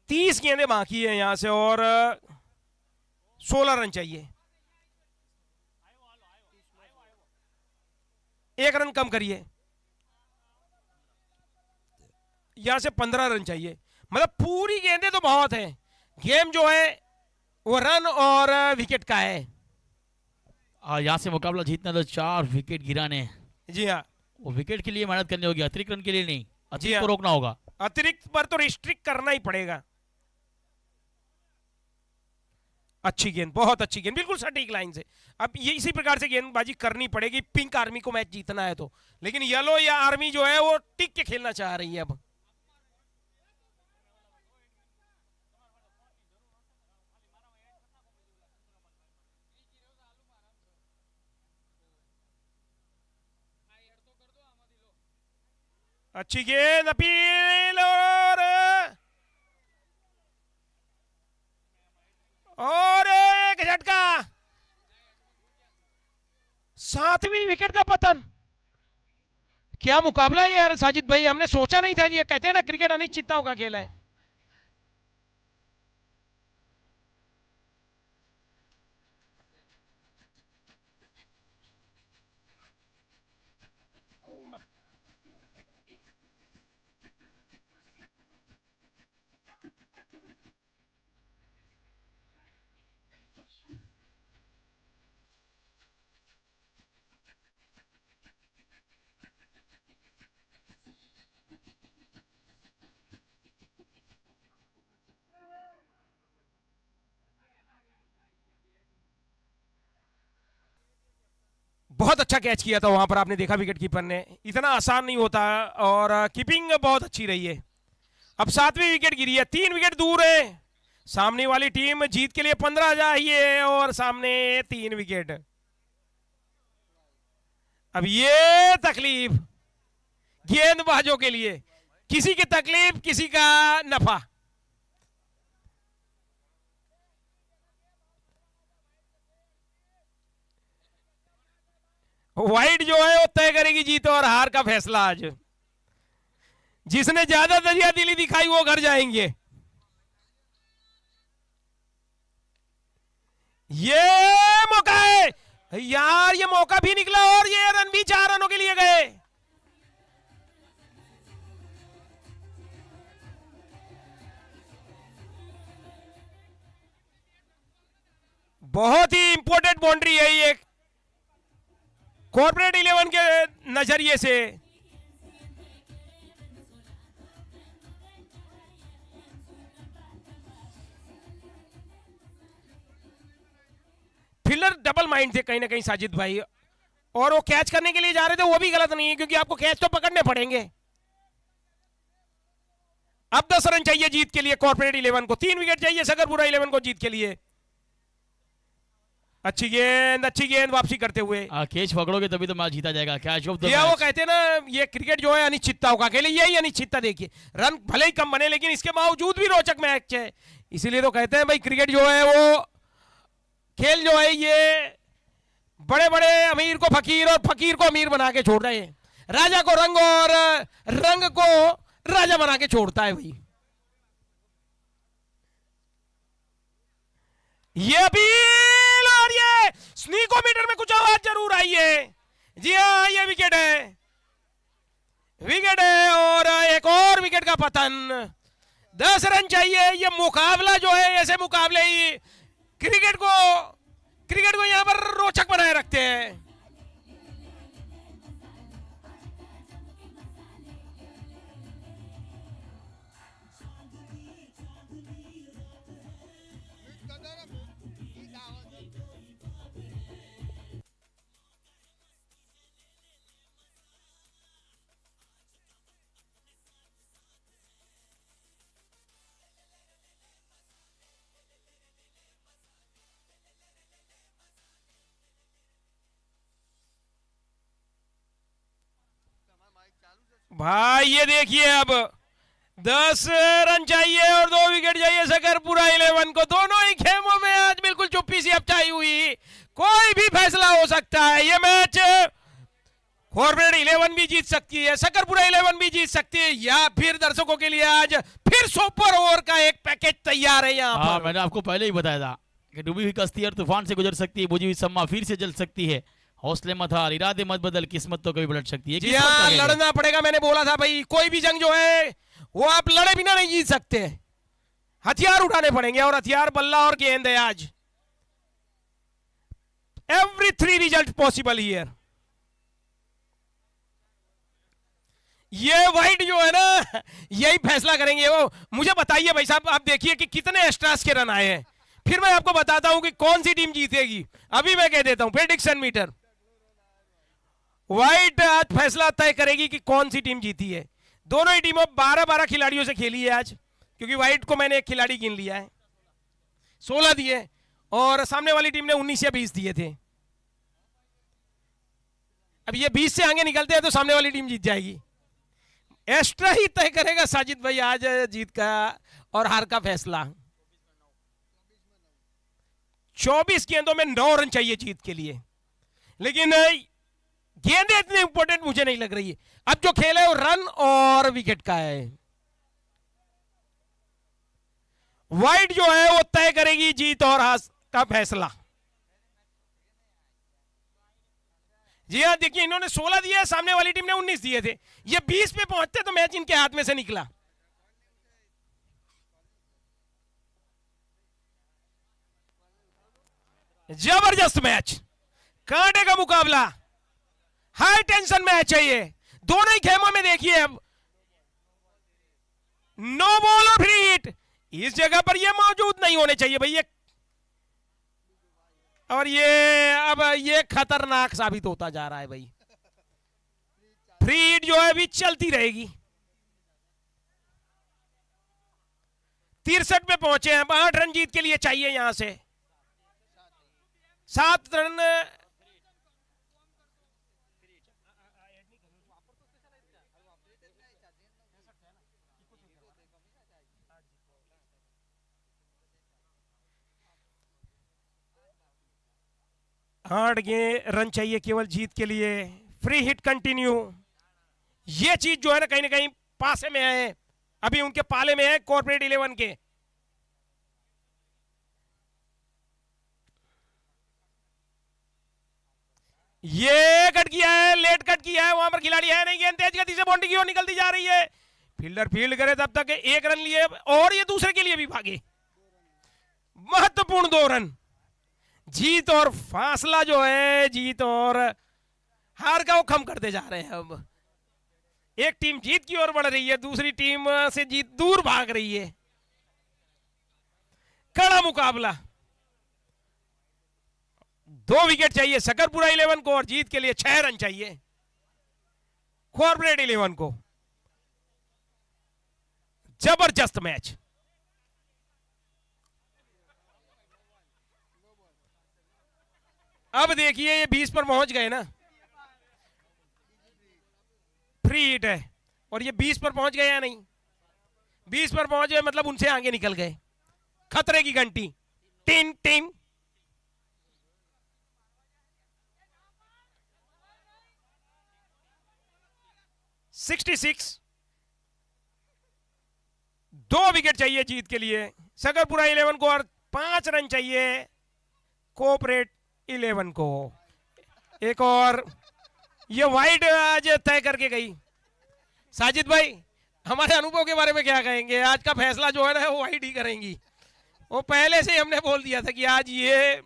तीस गेंदें बाकी है यहां से और 16 रन चाहिए, 1 रन कम करिए, यहां से 15 रन चाहिए, मतलब पूरी गेंदें तो बहुत है, गेम जो है वो रन और विकेट का है। यहाँ से मुकाबला जीतना तो 4 विकेट गिराने हैं। जी हाँ, वो विकेट के लिए मेहनत करनी होगी, अतिरिक्त रन के लिए नहीं, जी अतिरिक्त हाँ। को रोकना होगा। अतिरिक्त पर तो रिस्ट्रिक्ट करना ही पड़ेगा। अच्छी गेंद, बहुत अच्छी गेंद, बिल्कुल सटीक लाइन से। अब ये इसी प्रकार से गेंदबाजी करनी पड़ेगी, पिंक आर्मी को मैच जीतना है तो, लेकिन येलो या आर्मी जो है वो टिक के खेलना चाह रही है। अब अच्छी गेंद, अपील और एक झटका, 7वीं विकेट का पतन। क्या मुकाबला है यार साजिद भाई, हमने सोचा नहीं था, ये कहते हैं ना क्रिकेट अनिश्चितताओं का खेल है। बहुत अच्छा कैच किया था वहां पर, आपने देखा विकेट कीपर ने, इतना आसान नहीं होता, और कीपिंग बहुत अच्छी रही है। अब 7वीं विकेट गिरी है, 3 विकेट दूर है सामने वाली टीम, जीत के लिए 15 चाहिए और सामने 3 विकेट। अब ये तकलीफ गेंदबाजों के लिए, किसी की तकलीफ किसी का नफा। व्हाइट जो है वो तय करेगी जीत और हार का फैसला आज, जिसने ज्यादा दरिया दिली दिखाई वो घर जाएंगे। ये मौका है यार, ये मौका भी निकला और ये रन भी 4 रनों के लिए गए। बहुत ही इंपॉर्टेंट बाउंड्री है ये, कॉर्पोरेट 11 के नजरिए से फील्डर डबल माइंड थे कहीं ना कहीं साजिद भाई, और वो कैच करने के लिए जा रहे थे, वो भी गलत नहीं है क्योंकि आपको कैच तो पकड़ने पड़ेंगे। अब 10 रन चाहिए जीत के लिए कॉर्पोरेट 11 को, 3 विकेट चाहिए सकरपुरा 11 को जीत के लिए। अच्छी गेंद वापसी करते हुए कैच पकड़ोगे तभी तो मैच जीता जाएगा। कैच ऑफ द ये वो मैच। कहते हैं ना, ये क्रिकेट जो है अनिश्चितता होगा, अकेले यही अनिश्चितता। देखिए रन भले ही कम बने लेकिन इसके बावजूद भी रोचक मैच है, इसीलिए तो कहते हैं भाई क्रिकेट जो है वो खेल जो है ये बड़े बड़े अमीर को फकीर और फकीर को अमीर बना के छोड़ रहे हैं, राजा को रंग और रंग को राजा बना के छोड़ता है भाई। ये अपील और ये स्नीकोमीटर में कुछ आवाज जरूर आई है। जी हाँ, ये विकेट है और एक और विकेट का पतन। 10 रन चाहिए। ये मुकाबला जो है, ऐसे मुकाबले ही क्रिकेट को यहां पर रोचक बनाए रखते हैं। भाई ये देखिए, अब 10 रन चाहिए और 2 विकेट चाहिए सकरपुरा 11 को। दोनों ही खेमों में आज बिल्कुल चुप्पी सी अपचाई हुई, कोई भी फैसला हो सकता है। ये मैच कॉर्पोरेट 11 भी जीत सकती है, सकरपुरा 11 भी जीत सकती है, या फिर दर्शकों के लिए आज फिर सुपर ओवर का एक पैकेज तैयार है यहाँ पर। मैंने आपको पहले ही बताया था कि डूबी हुई कश्ती और तूफान से गुजर सकती है, बुझी हुई सम्मा फिर से जल सकती है। हौसले मत हार, इरादे मत बदल, किस्मत तो कभी पलट सकती है। जी हाँ, लड़ना पड़ेगा। मैंने बोला था भाई, कोई भी जंग जो है वो आप लड़े बिना नहीं जीत सकते, हथियार उठाने पड़ेंगे और हथियार बल्ला और गेंद है आज। Every 3 result possible here. ये वाइट जो है ना, यही फैसला करेंगे। वो मुझे बताइए भाई साहब, आप देखिए कि कितने एक्स्ट्रास के रन आए हैं, फिर मैं आपको बताता हूं कि कौन सी टीम जीतेगी। अभी मैं कह देता हूं प्रेडिक्शन मीटर। व्हाइट आज फैसला तय करेगी कि कौन सी टीम जीती है। दोनों ही टीमों 12-12 खिलाड़ियों से खेली है आज, क्योंकि व्हाइट को मैंने एक खिलाड़ी गिन लिया है, 16 दिए और सामने वाली टीम ने 19 या 20 दिए थे। अब ये 20 से आगे निकलते हैं तो सामने वाली टीम जीत जाएगी। एक्स्ट्रा ही तय करेगा साजिद भाई आज जीत का और हार का फैसला। 24 गेंदों में 9 रन चाहिए जीत के लिए, लेकिन गेंदें इतनी इंपॉर्टेंट मुझे नहीं लग रही है। अब जो खेल है वो रन और विकेट का है। व्हाइट जो है वो तय करेगी जीत और हार का फैसला। जी हाँ, देखिए इन्होंने 16 दिए, सामने वाली टीम ने 19 दिए थे। ये 20 पे पहुंचते तो मैच इनके हाथ में से निकला। जबरदस्त मैच, कांटे का मुकाबला, हाई टेंशन मैच है ये। दोनों ही खेमों में देखिए, अब नो बॉल और फ्री हिट इस जगह पर ये मौजूद नहीं होने चाहिए भैया, और ये अब ये खतरनाक साबित होता जा रहा है भाई। फ्री हिट जो है अभी चलती रहेगी। 63 पे पहुंचे हैं, 8 रन जीत के लिए चाहिए यहां से। 7 रन रन चाहिए केवल जीत के लिए। फ्री हिट कंटिन्यू, ये चीज जो है ना कहीं पासे में है, अभी उनके पाले में है कॉर्पोरेट 11 के। ये कट किया है, लेट कट किया है, वहां पर खिलाड़ी है नहीं। गेंद तेज गति से बाउंड्री की ओर निकलती जा रही है। फील्डर फील्ड करे तब तक 1 रन लिए और ये दूसरे के लिए भी भागे। महत्वपूर्ण 2 रन। जीत और फासला जो है, जीत और हार का वो कम करते जा रहे हैं। अब एक टीम जीत की ओर बढ़ रही है, दूसरी टीम से जीत दूर भाग रही है। कड़ा मुकाबला, 2 विकेट चाहिए शकरपुरा 11 को और जीत के लिए 6 रन चाहिए कॉर्पोरेट 11 को। जबरदस्त मैच। अब देखिए ये 20 पर पहुंच गए ना, फ्री हिट है और ये 20 पर पहुंच गए या नहीं? 20 पर पहुंच गए मतलब उनसे आगे निकल गए। खतरे की घंटी, टिन टिन। $66, 2 विकेट चाहिए जीत के लिए शकरपुरा 11 को और 5 रन चाहिए कोऑपरेट 11 को। एक और ये वाइड आज तय करके गई। साजिद भाई, हमारे अनुभव के बारे में क्या कहेंगे? आज का फैसला जो है ना वो वाइड ही करेंगी। वो पहले से ही हमने बोल दिया था कि आज ये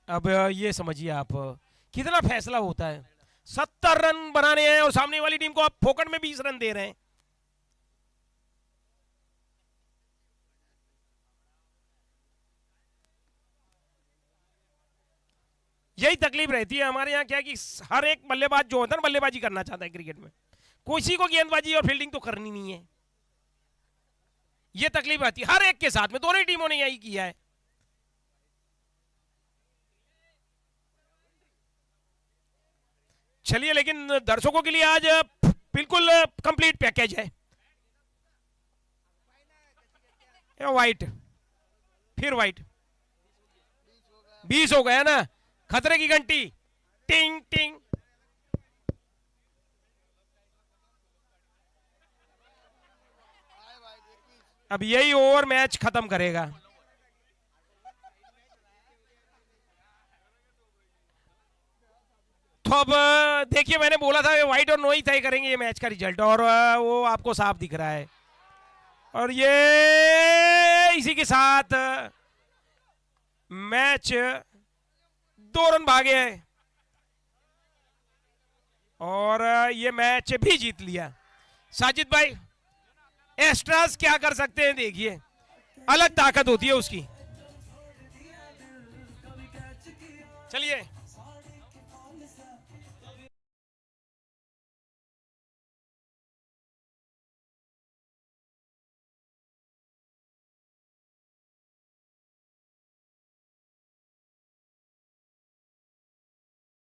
अब ये समझिए आप कितना फैसला होता है। 70 रन बनाने हैं और सामने वाली टीम को आप फोकट में 20 रन दे रहे हैं। यही तकलीफ रहती है हमारे यहाँ, क्या कि हर एक बल्लेबाज जो होता है ना बल्लेबाजी करना चाहता है क्रिकेट में, किसी को गेंदबाजी और फील्डिंग तो करनी नहीं है। ये तकलीफ आती है हर एक के साथ में, दोनों टीमों ने यही किया है। चलिए, लेकिन दर्शकों के लिए आज बिल्कुल कंप्लीट पैकेज है। वाइट, फिर वाइट, 20 हो गया ना, खतरे की घंटी, टिंग टिंग। अब यही ओवर मैच खत्म करेगा। तो अब देखिए, मैंने बोला था व्हाइट और नो ही तय करेंगे ये मैच का रिजल्ट, और वो आपको साफ दिख रहा है। और ये इसी के साथ मैच 2 रन भागे हैं और ये मैच भी जीत लिया। साजिद भाई, एक्स्ट्रास क्या कर सकते हैं? देखिए, अलग ताकत होती है उसकी। चलिए।